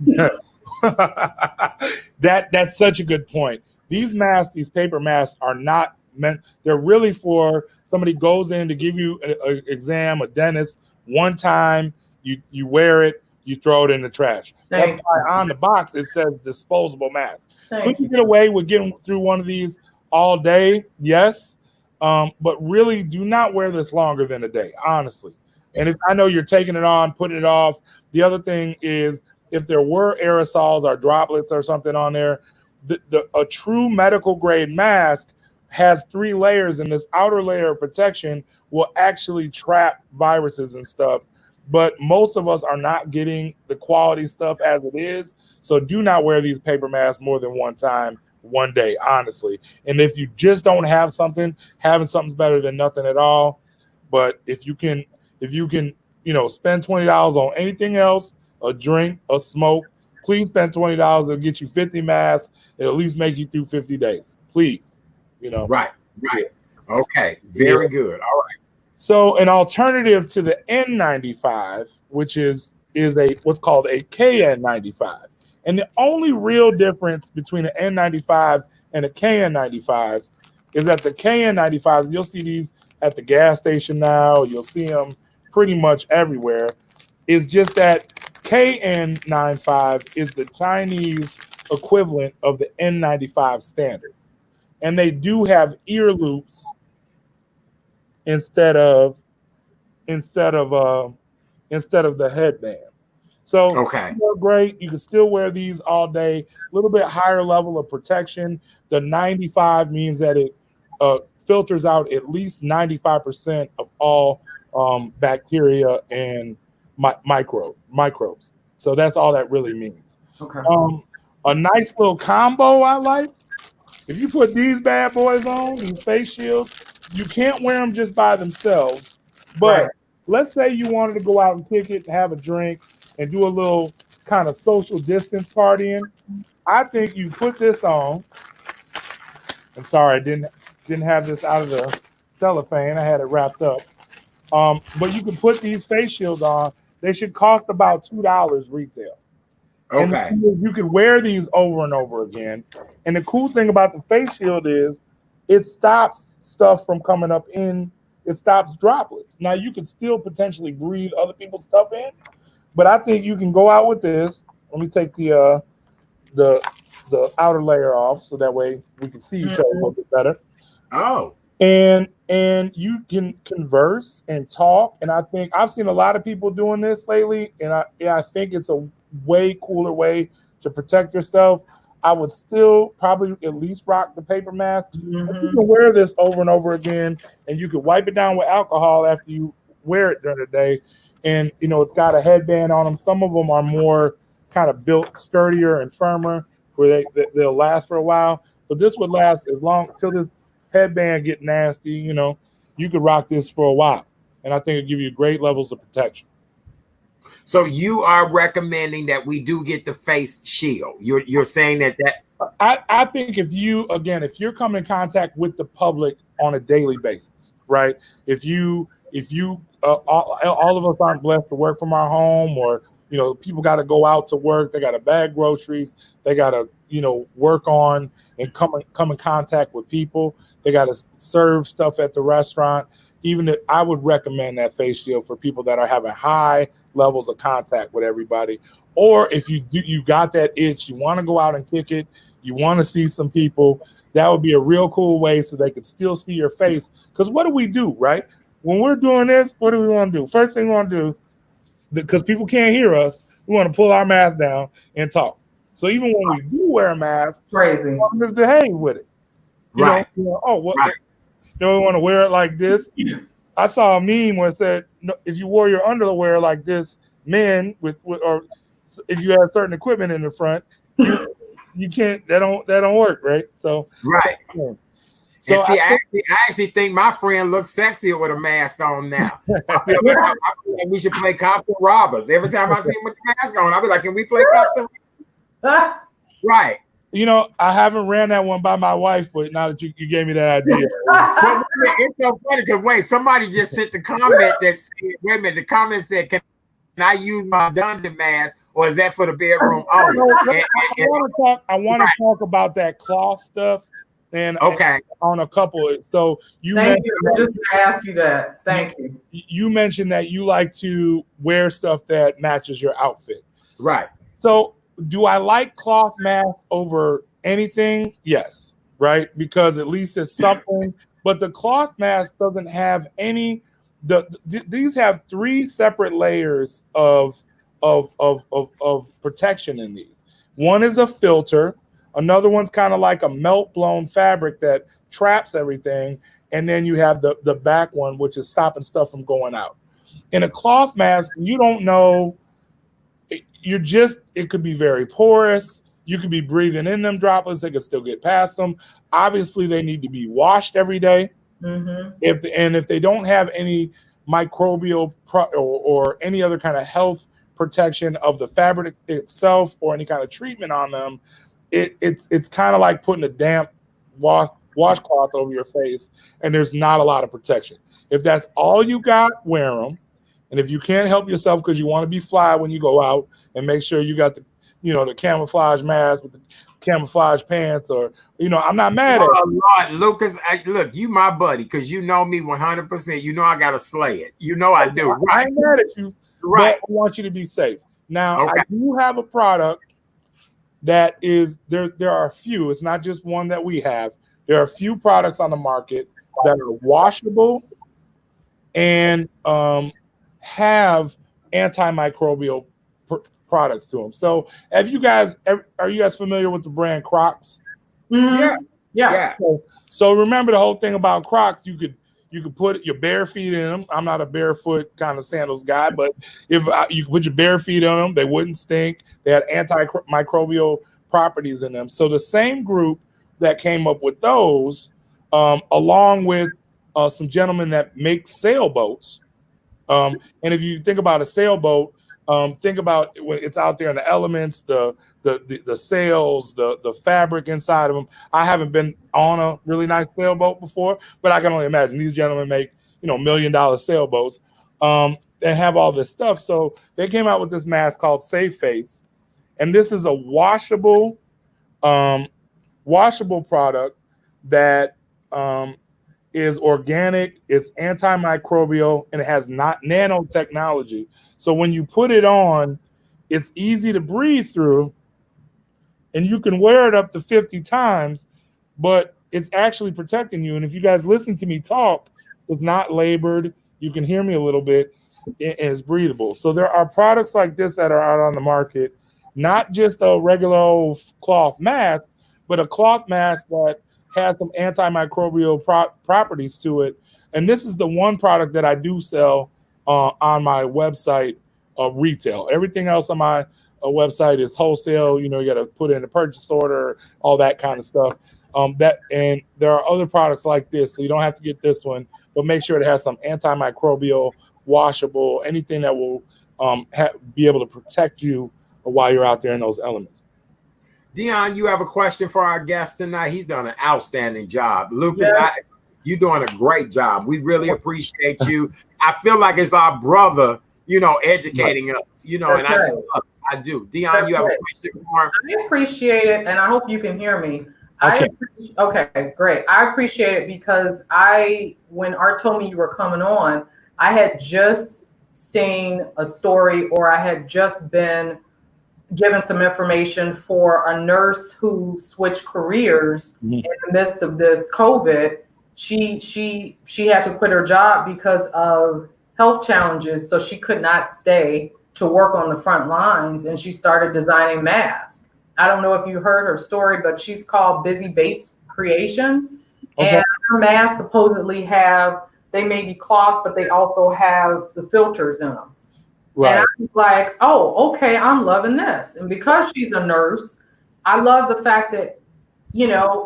That's such a good point. These masks, these paper masks, are not meant. They're really for somebody goes in to give you an exam, a dentist, one time. You wear it, you throw it in the trash. That's why on the box it says disposable mask. Could you get away with getting through one of these all day? Yes, but really do not wear this longer than a day, honestly. And if I know you're taking it on, putting it off. The other thing is, if there were aerosols or droplets or something on there, a true medical grade mask has 3 layers, and this outer layer of protection will actually trap viruses and stuff. But most of us are not getting the quality stuff as it is. So do not wear these paper masks more than one time, one day, honestly. And if you just don't have something, having something's better than nothing at all. But if you can, you know, spend $20 on anything else, a drink, a smoke, please spend $20. It'll get you 50 masks. It'll at least make you through 50 days. Please. You know, right. Okay, very good. All right. So an alternative to the N95, which is a what's called a KN95, and the only real difference between an N95 and a KN95 is that the KN95s, you'll see these at the gas station now. You'll see them pretty much everywhere. Is just that KN95 is the Chinese equivalent of the N95 standard. And they do have ear loops instead of the headband. So they're great. You can still wear these all day. A little bit higher level of protection. The 95 means that it filters out at least 95% of all bacteria and microbes. So that's all that really means. Okay. A nice little combo I like. If you put these bad boys on, these face shields, you can't wear them just by themselves. But let's say you wanted to go out and kick it, have a drink, and do a little kind of social distance partying. I think you put this on. I'm sorry, I didn't have this out of the cellophane. I had it wrapped up. But you can put these face shields on. They should cost about $2 retail. Okay. And you can wear these over and over again. And the cool thing about the face shield is it stops stuff from coming up in. It stops droplets. Now you can still potentially breathe other people's stuff in, but I think you can go out with this. Let me take the outer layer off so that way we can see each other a little bit better. Oh. And you can converse and talk. And I think I've seen a lot of people doing this lately, and I think it's a way cooler way to protect yourself. I would still probably at least rock the paper mask. You can wear this over and over again, and you can wipe it down with alcohol after you wear it during the day. And, you know, it's got a headband on them. Some of them are more kind of built sturdier and firmer where they'll last for a while. But this would last as long till this headband get nasty. You know, you could rock this for a while. And I think it'll give you great levels of protection. So you are recommending that we do get the face shield. You're saying that I think if you're coming in contact with the public on a daily basis, right? If you all of us aren't blessed to work from our home, or people got to go out to work, they got to bag groceries, they got to work on and come in contact with people, they got to serve stuff at the restaurant. I would recommend that face shield for people that are having high levels of contact with everybody. Or if you got that itch, you want to go out and kick it, you want to see some people, that would be a real cool way so they could still see your face. Because what do we do, right? When we're doing this, what do we want to do? First thing we want to do, because people can't hear us, we want to pull our mask down and talk. So even when we do wear a mask, crazy, we want to misbehave with it. Right. We want to wear it like this. I saw a meme where it said, if you wore your underwear like this, men or if you have certain equipment in the front, you can't. That don't work, right? So right. So see, I actually think my friend looks sexier with a mask on now. I feel like we should play cops and robbers. Every time I see him with the mask on, I'll be like, "Can we play cops and robbers?" Right. I haven't ran that one by my wife, but now that you gave me that idea. It's so funny because somebody just sent the comment that said, wait a minute, the comment said, can I use my Dundee mask, or is that for the bedroom only? I want to talk about that cloth stuff and on a couple. So I just going to ask you that. Thank you. You mentioned that you like to wear stuff that matches your outfit. Right. So do I like cloth masks over anything? Yes, right? Because at least it's something. But the cloth mask doesn't have any. These have 3 separate layers of protection in these. One is a filter. Another one's kind of like a melt blown fabric that traps everything. And then you have the back one, which is stopping stuff from going out. In a cloth mask, you don't know. It could be very porous. You could be breathing in them droplets. They could still get past them. Obviously, they need to be washed every day. Mm-hmm. If they don't have any microbial or any other kind of health protection of the fabric itself or any kind of treatment on them, it's kind of like putting a damp washcloth over your face, and there's not a lot of protection. If that's all you got, wear them. And if you can't help yourself because you want to be fly when you go out, and make sure you got the camouflage mask with the camouflage pants, or I'm not mad at you. Lord, Lucas, look, you my buddy because you know me 100%. You know I gotta slay it. I do. Right. I ain't mad at you. Right. But I want you to be safe. Now, I do have a product that is there. There are a few. It's not just one that we have. There are a few products on the market that are washable and have antimicrobial products to them. So, are you guys familiar with the brand Crocs? Mm-hmm. Yeah. So remember the whole thing about Crocs. You could put your bare feet in them. I'm not a barefoot kind of sandals guy, but if you could put your bare feet on them, they wouldn't stink. They had antimicrobial properties in them. So the same group that came up with those, along with some gentlemen that make sailboats. And if you think about a sailboat, think about when it's out there in the elements, the sails, the fabric inside of them. I haven't been on a really nice sailboat before, but I can only imagine these gentlemen make $1 million sailboats. They have all this stuff. So they came out with this mask called Safe Face, and this is a washable product that is organic, it's antimicrobial, and it has nanotechnology. So when you put it on, it's easy to breathe through, and you can wear it up to 50 times, but it's actually protecting you. And if you guys listen to me talk, it's not labored. You can hear me a little bit, and it's breathable. So there are products like this that are out on the market, not just a regular old cloth mask, but a cloth mask that has some antimicrobial properties to it. And this is the one product that I do sell on my website, retail. Everything else on my website is wholesale. You got to put in a purchase order, all that kind of stuff. And there are other products like this, so you don't have to get this one, but make sure it has some antimicrobial, washable, anything that will be able to protect you while you're out there in those elements. Dion, you have a question for our guest tonight? He's done an outstanding job. Lucas, Yes. you're doing a great job. We really appreciate you. I feel like it's our brother, educating us, and That's I just right. love it. I do. Dion, That's you have right. a question for him? I appreciate it, and I hope you can hear me. Okay. Okay, great. I appreciate it because when Art told me you were coming on, I had just seen a story, or I had just been given some information for a nurse who switched careers in the midst of this COVID. She had to quit her job because of health challenges, so she could not stay to work on the front lines, and she started designing masks. I don't know if you heard her story, but she's called Busy Bates Creations. Okay. And her masks supposedly they may be cloth, but they also have the filters in them. Right. And I was like, oh, okay, I'm loving this. And because she's a nurse, I love the fact that,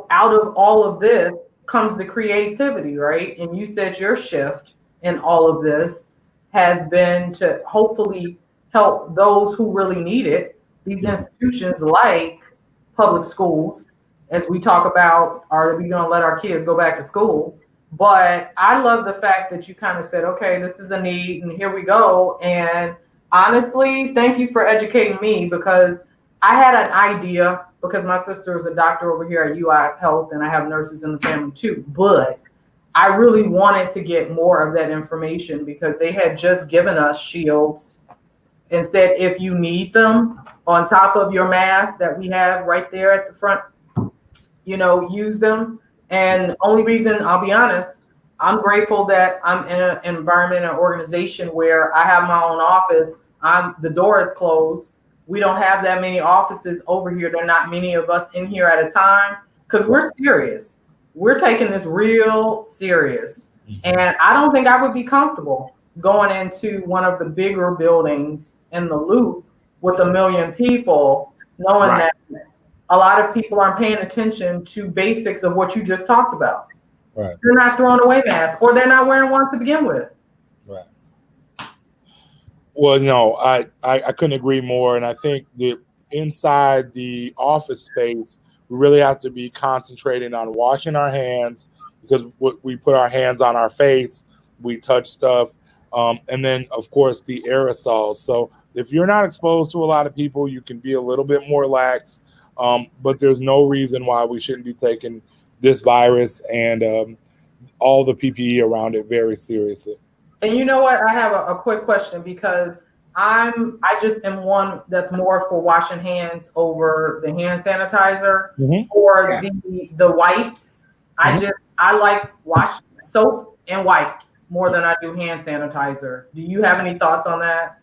out of all of this comes the creativity, right? And you said your shift in all of this has been to hopefully help those who really need it. These institutions like public schools, as we talk about, are we going to let our kids go back to school? But I love the fact that you kind of said, okay, this is a need and here we go. And honestly, thank you for educating me, because I had an idea, because my sister is a doctor over here at UI Health and I have nurses in the family too. But I really wanted to get more of that information because they had just given us shields and said, if you need them on top of your mask that we have right there at the front, use them. And the only reason, I'll be honest, I'm grateful that I'm in an environment, an organization where I have my own office. The door is closed. We don't have that many offices over here. There are not many of us in here at a time because we're serious. We're taking this real serious. And I don't think I would be comfortable going into one of the bigger buildings in the Loop with 1 million people, knowing that a lot of people aren't paying attention to basics of what you just talked about. Right. They're not throwing away masks, or they're not wearing one to begin with. Right. Well, no, I couldn't agree more. And I think that inside the office space, we really have to be concentrating on washing our hands, because we put our hands on our face, we touch stuff. And then, of course, the aerosols. So if you're not exposed to a lot of people, you can be a little bit more lax. But there's no reason why we shouldn't be taking this virus and all the PPE around it very seriously. And you know what? I have a quick question, because I just am one that's more for washing hands over the hand sanitizer or the wipes. I like wash soap and wipes more than I do hand sanitizer. Do you have any thoughts on that?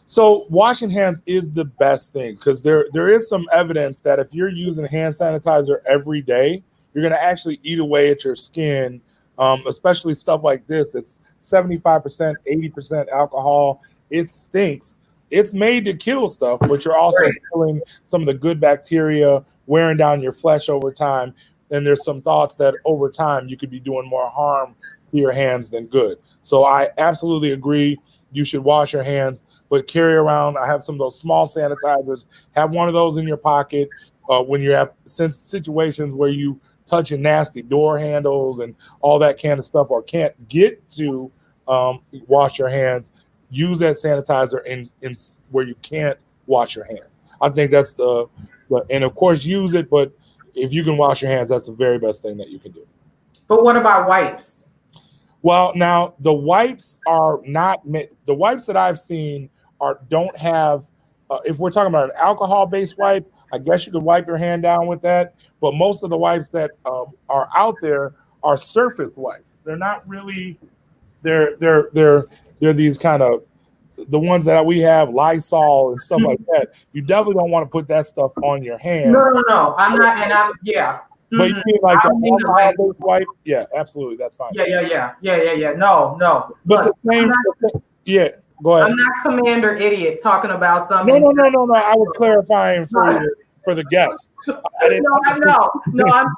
So washing hands is the best thing, because there is some evidence that if you're using hand sanitizer every day, you're going to actually eat away at your skin, especially stuff like this. It's 75%, 80% alcohol. It stinks. It's made to kill stuff, but you're also killing some of the good bacteria, wearing down your flesh over time. And there's some thoughts that over time you could be doing more harm to your hands than good. So I absolutely agree. You should wash your hands, but carry around. I have some of those small sanitizers. Have one of those in your pocket when you have situations where you touching nasty door handles and all that kind of stuff, or can't get to wash your hands. Use that sanitizer in where you can't wash your hands. I think that's and of course use it, but if you can wash your hands, that's the very best thing that you can do. But what about wipes? Well, now the wipes are not the wipes that I've seen don't have. If we're talking about an alcohol-based wipe, I guess you could wipe your hand down with that. But most of the wipes that are out there are surface wipes. They're not really. They're these kind of the ones that we have, Lysol and stuff like that. You definitely don't want to put that stuff on your hand. No. I'm not, and I'm But you mean like the alcohol-based wipe? Yeah, absolutely. That's fine. Yeah. No. But the same. Go ahead. I'm not Commander Idiot talking about something. No. I was clarifying for the guests. No, I'm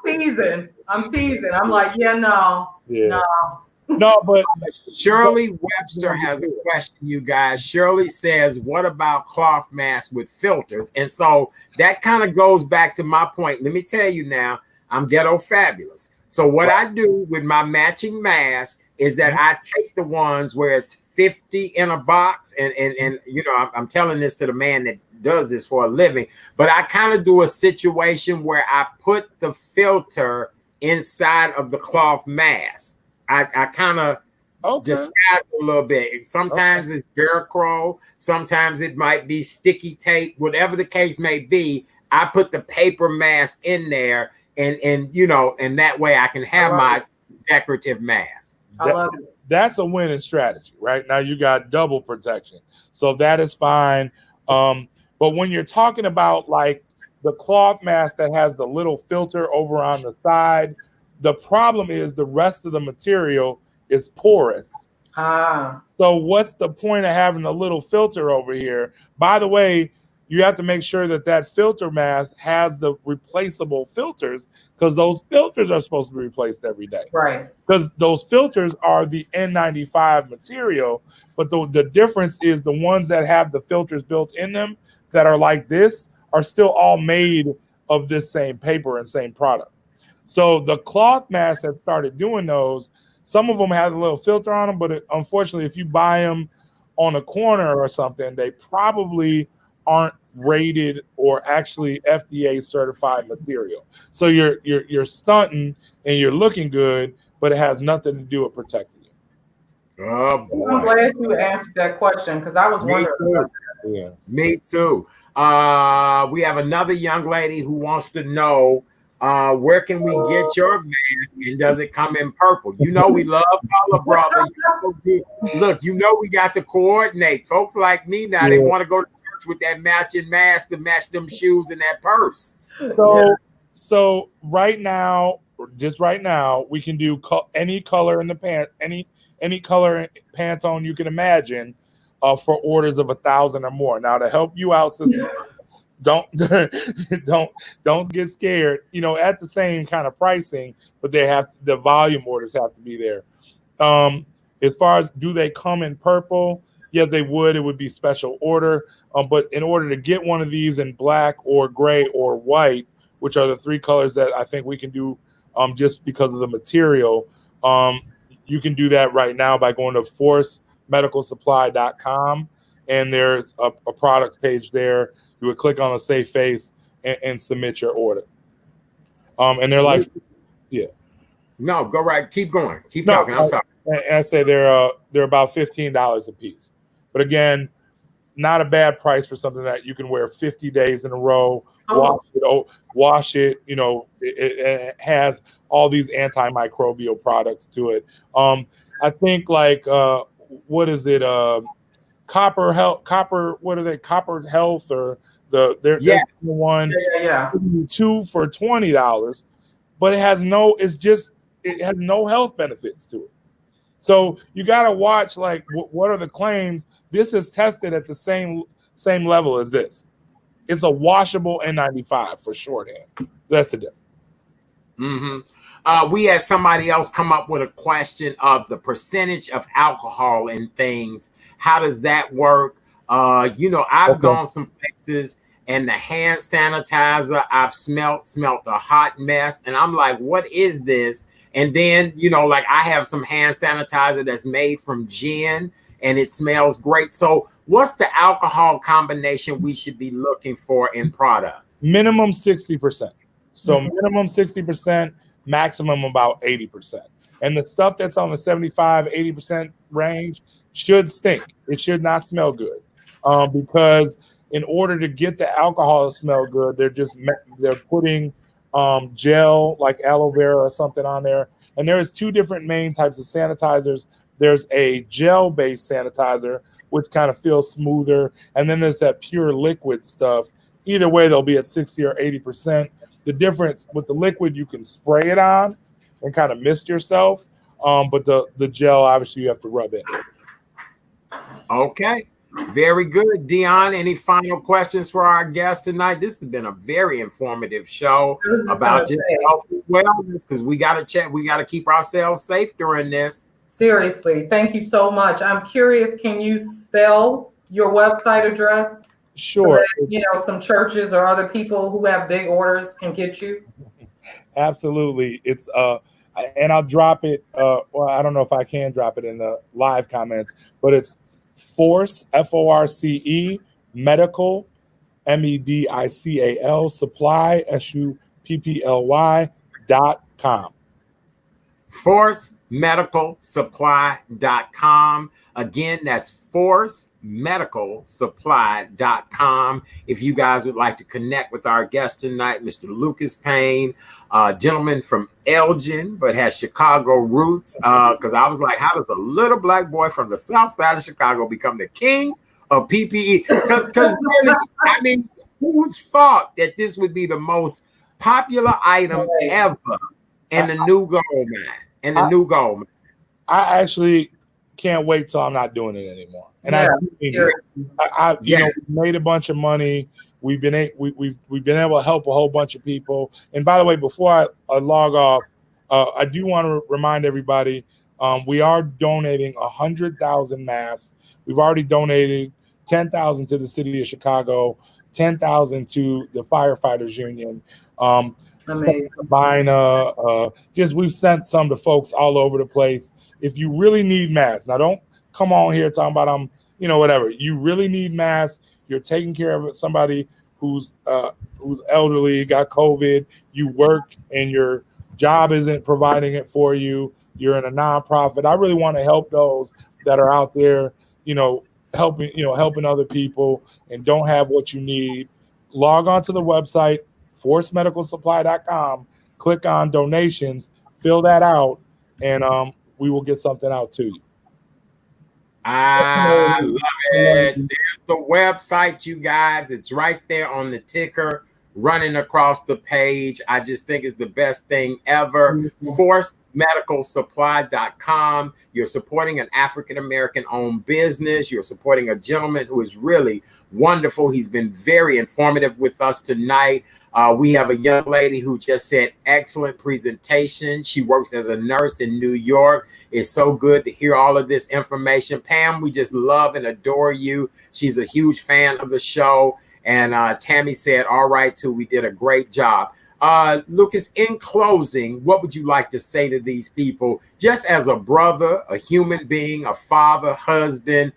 teasing. I'm like, no. No, but Shirley Webster has a question, you guys. Shirley says, what about cloth masks with filters? And so that kind of goes back to my point. Let me tell you now, I'm ghetto fabulous. So what I do with my matching mask is that I take the ones where it's 50 in a box, and you know, I'm telling this to the man that does this for a living, but I kind of do a situation where I put the filter inside of the cloth mask. I kind of disguise a little bit. Sometimes it's Velcro, sometimes it might be sticky tape, whatever the case may be. I put the paper mask in there, and you know, and that way I can have my decorative mask. I love it. That's a winning strategy, right? Now you got double protection, so that is fine. But when you're talking about like the cloth mask that has the little filter over on the side, the problem is the rest of the material is porous. So what's the point of having a little filter over here? By the way, you have to make sure that that filter mask has the replaceable filters, because those filters are supposed to be replaced every day. Right. Because those filters are the N95 material, but the difference is the ones that have the filters built in them that are like this are still all made of this same paper and same product. So the cloth masks that started doing those, some of them have a little filter on them, but unfortunately, if you buy them on a corner or something, they probably aren't rated or actually FDA certified material. So you're stunting and you're looking good, but it has nothing to do with protecting you. Oh boy. I'm glad you answered that question, because I was wondering. Yeah, me too. We have another young lady who wants to know, where can we get your mask, and does it come in purple? You know we love color, brother. Look, you know we got to coordinate. Folks like me now, they want to go to church with that matching mask to match them shoes and that purse. So right now, just right now, we can do any color in the pant, any color Pantone you can imagine, for orders of 1,000 or more. Now, to help you out, sister, don't get scared. You know, at the same kind of pricing, but the volume orders have to be there. As far as do they come in purple? Yes, they would. It would be special order. But in order to get one of these in black or gray or white, which are the three colors that I think we can do, just because of the material, you can do that right now by going to forcemedicalsupply.com, and there's a products page there. You would click on a safe face and submit your order. And they're like, no, go right. Keep going. Keep talking. I'm sorry. And I say they're about $15 a piece. But again, not a bad price for something that you can wear 50 days in a row. Wash it. You know, it has all these antimicrobial products to it. I think like what is it? Copper Health. What are they? Copper Health or there's the one. Yeah. 2 for $20, but it has no health benefits to it. So you got to watch like what are the claims. This is tested at the same level as this. It's a washable N95 for shorthand. That's the difference. We had somebody else come up with a question of the percentage of alcohol in things. How does that work? You know, I've gone some places and the hand sanitizer, I've smelt a hot mess, and I'm like, what is this? And then, you know, like I have some hand sanitizer that's made from gin and it smells great. So what's the alcohol combination we should be looking for in product? Minimum 60%. So minimum 60%, maximum about 80%. And the stuff that's on the 75-80% range should stink. It should not smell good, because in order to get the alcohol to smell good, they're putting gel like aloe vera or something on there. And there's two different main types of sanitizers. There's a gel-based sanitizer, which kind of feels smoother, and then there's that pure liquid stuff. Either way, they'll be at 60 or 80%. The difference with the liquid, you can spray it on and kind of mist yourself, but the gel, obviously, you have to rub it. Okay, very good. Dion, any final questions for our guest tonight? This has been a very informative show about just health and wellness, because we got to check. We got to keep ourselves safe during this. Seriously, thank you so much. I'm curious, can you spell your website address so Sure. that, some churches or other people who have big orders can get you? Absolutely. It's and I'll drop it. Well, I don't know if I can drop it in the live comments, but it's Force, FORCE, medical, MEDICAL, supply, SUPPLY.com. ForceMedicalSupply.com. Again, that's ForceMedicalSupply.com. If you guys would like to connect with our guest tonight, Mr. Lucas Payne, gentleman from Elgin, but has Chicago roots. Because I was like, how does a little black boy from the south side of Chicago become the king of PPE? Because really, I mean, who thought that this would be the most popular item ever in the new gold mine? I actually can't wait till I'm not doing it anymore. And I made a bunch of money. We've been able to help a whole bunch of people. And by the way, before I log off, I do want to remind everybody, we are donating 100,000 masks. We've already donated 10,000 to the city of Chicago, 10,000 to the firefighters union. We've sent some to folks all over the place. If you really need masks, now don't come on here talking about whatever. You really need masks. You're taking care of somebody who's elderly, got COVID. You work and your job isn't providing it for you. You're in a nonprofit. I really want to help those that are out there, helping other people and don't have what you need. Log on to the website, ForceMedicalSupply.com, click on donations, fill that out, and we will get something out to you. I love it. There's the website, you guys. It's right there on the ticker, running across the page. I just think it's the best thing ever. ForceMedicalSupply.com. You're supporting an African-American owned business. You're supporting a gentleman who is really wonderful. He's been very informative with us tonight. We have a young lady who just said, excellent presentation. She works as a nurse in New York. It's so good to hear all of this information. Pam, we just love and adore you. She's a huge fan of the show. And Tammy said, all right, too, we did a great job. Lucas, in closing, what would you like to say to these people, just as a brother, a human being, a father, husband,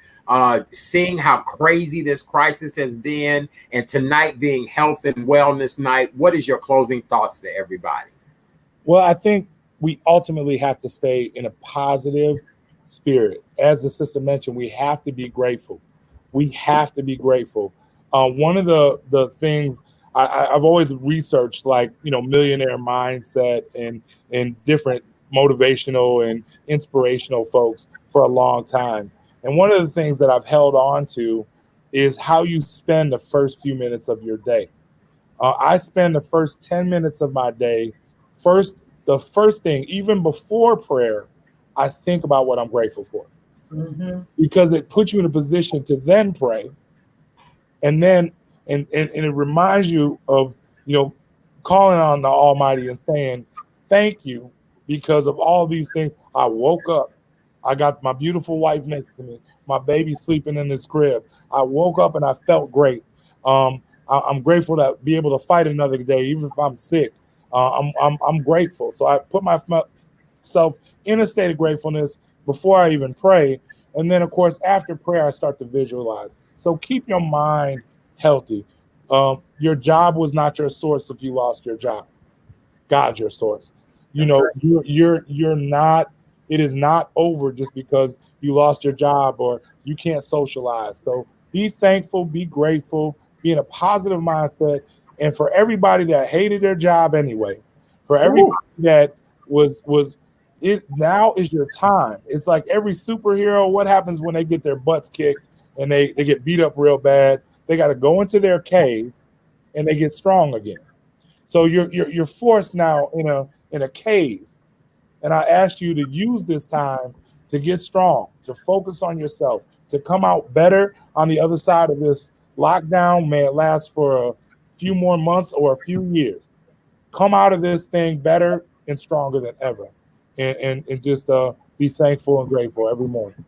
seeing how crazy this crisis has been, and tonight being health and wellness night? What is your closing thoughts to everybody? Well, I think we ultimately have to stay in a positive spirit. As the sister mentioned, we have to be grateful. We have to be grateful. One of the things I've always researched, millionaire mindset and different motivational and inspirational folks for a long time. And one of the things that I've held on to is how you spend the first few minutes of your day. I spend the first 10 minutes of my day, the first thing, even before prayer, I think about what I'm grateful for. Mm-hmm. Because it puts you in a position to then pray. And then, and it reminds you of, calling on the Almighty and saying, thank you, because of all these things. I woke up. I got my beautiful wife next to me, my baby sleeping in this crib. I woke up and I felt great. I'm grateful to be able to fight another day, even if I'm sick. I'm grateful. So I put myself in a state of gratefulness before I even pray. And then, of course, after prayer, I start to visualize. So keep your mind healthy. Your job was not your source if you lost your job. God's your source. You're not. It is not over just because you lost your job or you can't socialize. So be thankful, be grateful, be in a positive mindset. And for everybody that hated their job anyway, for everybody that was it, now is your time. It's like every superhero, what happens when they get their butts kicked and they get beat up real bad? They got to go into their cave and they get strong again. So you're forced now in a cave. And I ask you to use this time to get strong, to focus on yourself, to come out better on the other side of this lockdown. May it last for a few more months or a few years. Come out of this thing better and stronger than ever. And just be thankful and grateful every morning.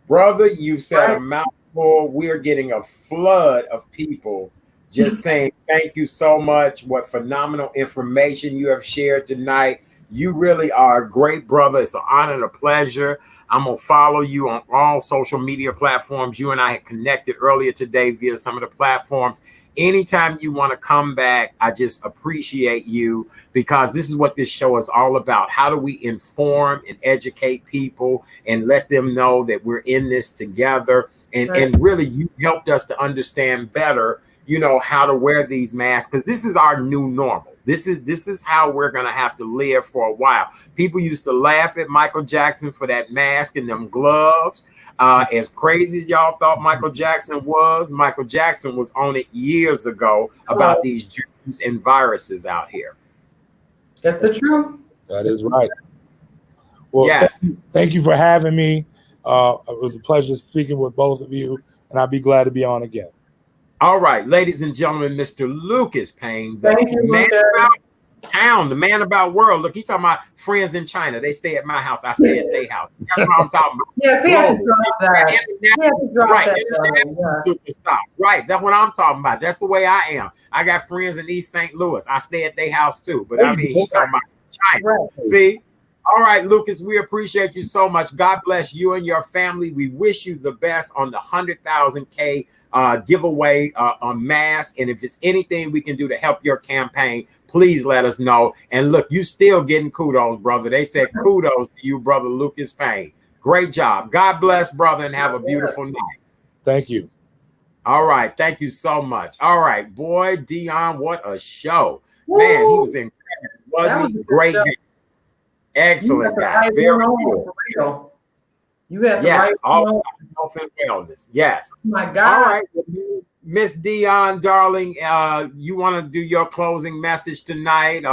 Brother, you said a mouthful. We're getting a flood of people just saying thank you so much. What phenomenal information you have shared tonight. You really are a great brother. It's an honor and a pleasure. I'm going to follow you on all social media platforms. You and I had connected earlier today via some of the platforms. Anytime you want to come back, I just appreciate you, because this is what this show is all about. How do we inform and educate people and let them know that we're in this together? And really, you helped us to understand better, you know, how to wear these masks, because this is our new normal. This is how we're going to have to live for a while. People used to laugh at Michael Jackson for that mask and them gloves. As crazy as y'all thought Michael Jackson was on it years ago about these germs and viruses out here. That's the truth. That is right. Well, yes. Thank you for having me. It was a pleasure speaking with both of you, and I'll be glad to be on again. All right, ladies and gentlemen, Mr. Lucas Payne, the Thank you, man Lucas. about town, the man about world. Look, he talking about friends in China. They stay at my house. I stay at their house. That's what I'm talking about. Yes, he had to drop that. He had to drop Right, that. superstar. Right, that's what I'm talking about. That's the way I am. I got friends in East St. Louis. I stay at their house too. But I mean, he talking about China. Right. See? All right, Lucas, we appreciate you so much. God bless you and your family. We wish you the best on the 100,000K giveaway on masks. And if it's anything we can do to help your campaign, please let us know. And look, you still getting kudos, brother. They said kudos to you, brother Lucas Payne. Great job. God bless, brother, and have a beautiful night. Thank you. All right. Thank you so much. All right, boy, Dion, what a show. Man, he was incredible. Wasn't he? Great game. Excellent guy. Very cool. You have the yes, right all health and wellness. Yes. Oh my God. All right, Miss Dion, darling, you want to do your closing message tonight?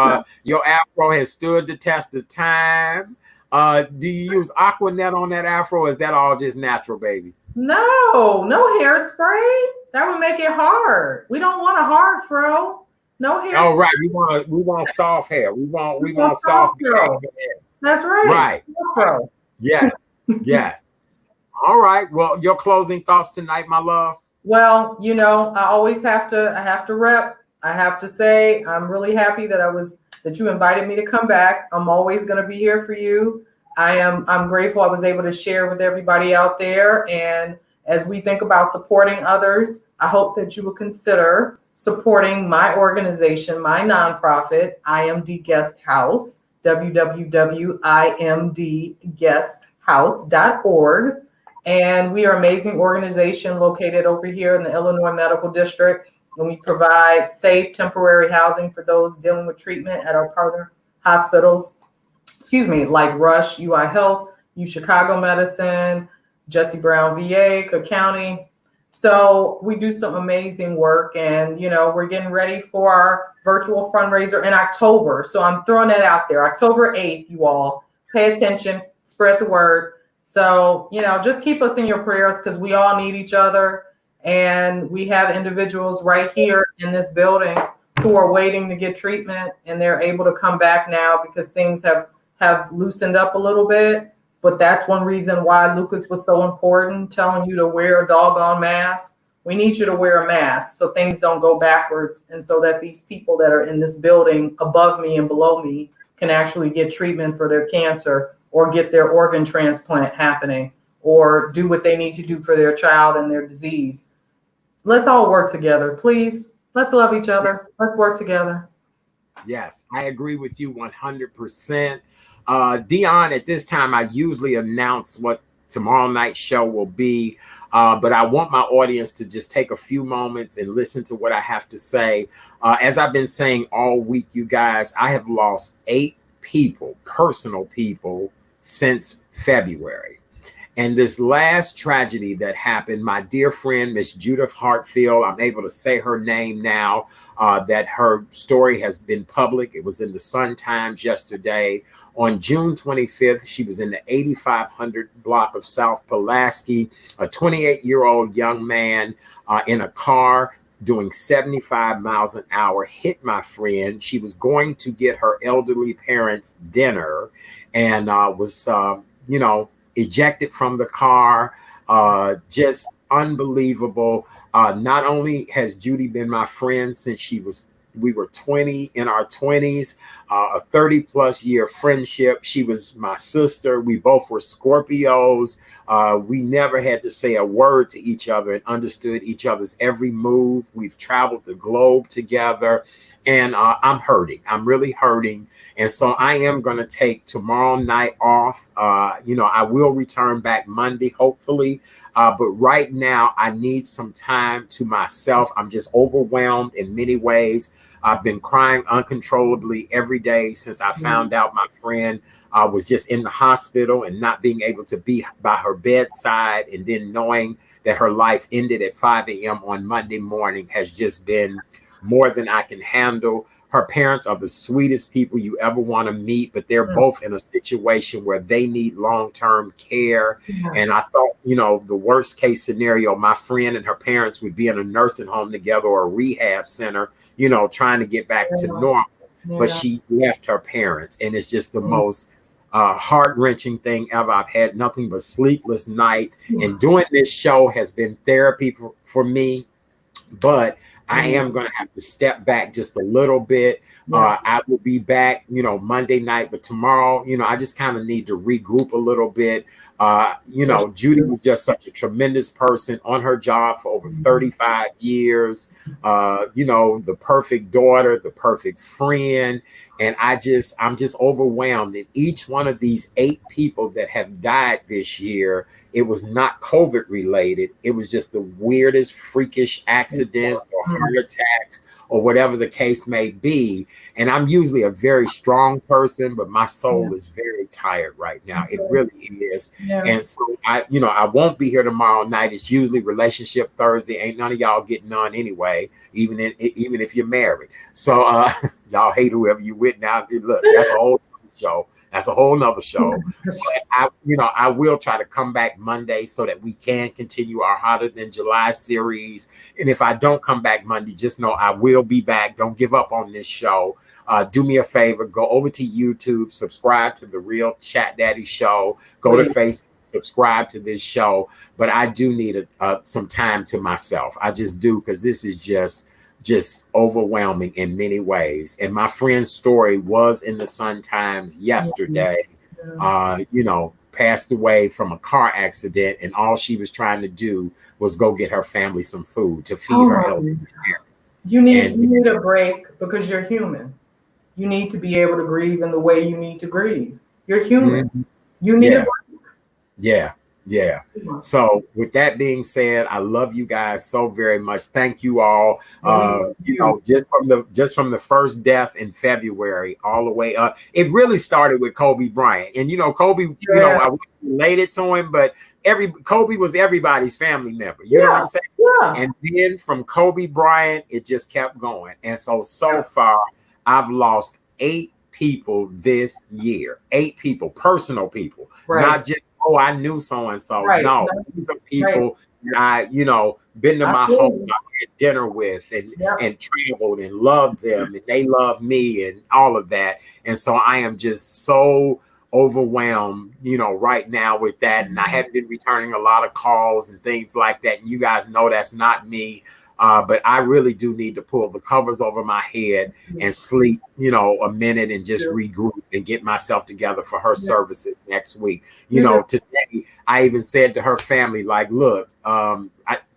Your afro has stood the test of time. Do you use Aquanet on that afro? Or is that all just natural, baby? No hairspray. That would make it hard. We don't want a hard fro. No hair. Oh, right. We want soft hair. We want soft hair. That's right. Right. Yes. Yes. All right. Well, your closing thoughts tonight, my love. Well, you know, I always have to rep. I have to say, I'm really happy that you invited me to come back. I'm always going to be here for you. I'm grateful I was able to share with everybody out there. And as we think about supporting others, I hope that you will consider supporting my organization, my nonprofit, IMD Guest House, www.imdguesthouse.org. And we are an amazing organization located over here in the Illinois Medical District. And we provide safe temporary housing for those dealing with treatment at our partner hospitals, like Rush, UI Health, U Chicago Medicine, Jesse Brown VA, Cook County. So we do some amazing work, and, you know, we're getting ready for our virtual fundraiser in October. So I'm throwing that out there. October 8th, you all pay attention, spread the word. So, you know, just keep us in your prayers, because we all need each other. And we have individuals right here in this building who are waiting to get treatment, and they're able to come back now because things have loosened up a little bit. But that's one reason why Lucas was so important, telling you to wear a doggone mask. We need you to wear a mask so things don't go backwards, and so that these people that are in this building above me and below me can actually get treatment for their cancer, or get their organ transplant happening, or do what they need to do for their child and their disease. Let's all work together, please. Let's love each other. Let's work together. Yes, I agree with you 100%. Dion, at this time, I usually announce what tomorrow night's show will be, but I want my audience to just take a few moments and listen to what I have to say. As I've been saying all week, you guys, I have lost 8 people, personal people, since February. And this last tragedy that happened, my dear friend, Miss Judith Hartfield, I'm able to say her name now, that her story has been public. It was in the Sun Times yesterday. On June 25th, she was in the 8500 block of South Pulaski, a 28-year-old young man in a car doing 75 miles an hour, hit my friend. She was going to get her elderly parents dinner, and was ejected from the car. Just unbelievable. Not only has Judy been my friend since we were 20 in our 20s, a 30+ year friendship. She was my sister. We both were Scorpios. We never had to say a word to each other and understood each other's every move. We've traveled the globe together, and I'm hurting. I'm really hurting. And so I am going to take tomorrow night off. I will return back Monday, hopefully. But right now, I need some time to myself. I'm just overwhelmed in many ways. I've been crying uncontrollably every day since I found out my friend was just in the hospital and not being able to be by her bedside, and then knowing that her life ended at 5 a.m. on Monday morning has just been more than I can handle. Her parents are the sweetest people you ever want to meet, but they're both in a situation where they need long-term care. And I thought, the worst case scenario, my friend and her parents would be in a nursing home together or a rehab center, trying to get back to normal. But she left her parents, and it's just the most heart-wrenching thing ever. I've had nothing but sleepless nights, and doing this show has been therapy for me. But I am going to have to step back just a little bit. I will be back, Monday night, but tomorrow, I just kind of need to regroup a little bit. Judy was just such a tremendous person on her job for over 35 years. The perfect daughter, the perfect friend. And I'm just overwhelmed. And each one of these 8 people that have died this year, it was not COVID related. It was just the weirdest, freakish accidents or heart attacks or whatever the case may be. And I'm usually a very strong person, but my soul is very tired right now. It really is. And so I won't be here tomorrow night. It's usually Relationship Thursday. Ain't none of y'all getting on anyway, even if you're married. So y'all hate whoever you with now. Look, that's a whole show. That's a whole nother show. But I will try to come back Monday so that we can continue our Hotter Than July series. And if I don't come back Monday, just know I will be back. Don't give up on this show. Do me a favor, go over to YouTube, subscribe to The Real Chat Daddy Show, go to Facebook, subscribe to this show. But I do need some time to myself. I just do, because this is just overwhelming in many ways. And my friend's story was in the Sun Times yesterday. Passed away from a car accident, and all she was trying to do was go get her family some food to feed her elderly parents. You need a break, because you're human. You need to be able to grieve in the way you need to grieve. You're human. You need a break. Yeah. So with that being said, I love you guys so very much. Thank you all. Just from the first death in February all the way up, it really started with Kobe Bryant. And Kobe, I related to him, but Kobe was everybody's family member. You know what I'm saying? Yeah. And then from Kobe Bryant, it just kept going. And so far, I've lost 8 people this year. 8 people, personal people, not just, I knew so-and-so. No, these are people that I, been to my home, I had dinner with and traveled and loved them, and they love me and all of that. And so I am just so overwhelmed, right now with that. And I haven't been returning a lot of calls and things like that. And you guys know that's not me. But I really do need to pull the covers over my head and sleep, a minute and just regroup and get myself together for her services next week. Today I even said to her family, like, look,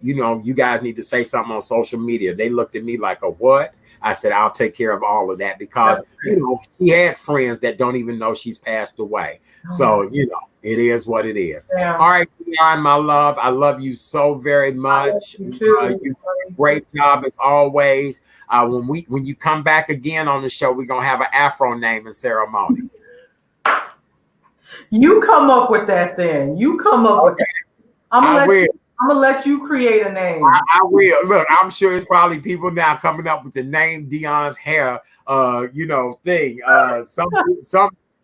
you guys need to say something on social media. They looked at me like, a what? I said, I'll take care of all of that, because, she had friends that don't even know she's passed away. So, it is what it is. Yeah. All right, Dion, my love. I love you so very much. You too. You do a great job as always. When you come back again on the show, we're gonna have an Afro naming ceremony. You come up with that then. You come up with that. I'm gonna let you create a name. I will. Look, I'm sure it's probably people now coming up with the name Dion's hair, thing.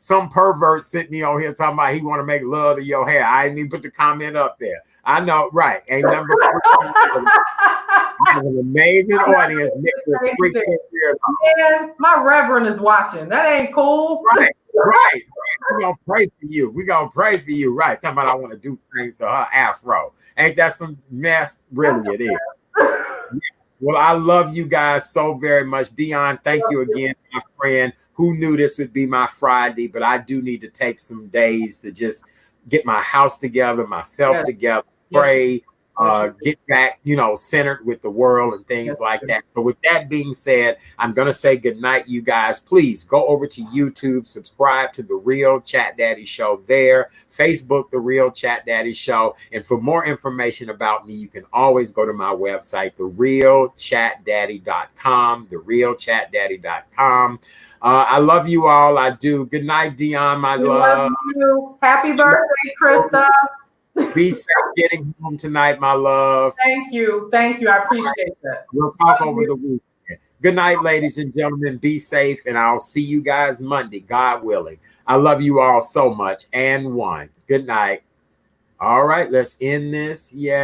Some pervert sent me on here talking about he want to make love to your hair. I didn't even put the comment up there. I know, right? Ain't number 3. I have an amazing audience. Man, my reverend is watching. That ain't cool. Right. We're gonna pray for you. We're gonna pray for you, right? Talking about I want to do things to her afro. Ain't that some mess? Really, it is. Well, I love you guys so very much. Dion, thank you again, my friend. Who knew this would be my Friday? But I do need to take some days to just get my house together, myself together, pray, get back, centered with the world and things like that. So with that being said, I'm going to say good night, you guys. Please go over to YouTube, subscribe to The Real Chat Daddy Show there, Facebook, The Real Chat Daddy Show. And for more information about me, you can always go to my website, therealchatdaddy.com, therealchatdaddy.com. I love you all. I do. Good night, Dion, my love. You. Happy birthday, Krista. Be safe getting home tonight, my love. Thank you. Thank you. I appreciate that. We'll talk over the weekend. Good night, ladies and gentlemen. Be safe, and I'll see you guys Monday, God willing. I love you all so much. And one. Good night. All right, let's end this. Yeah.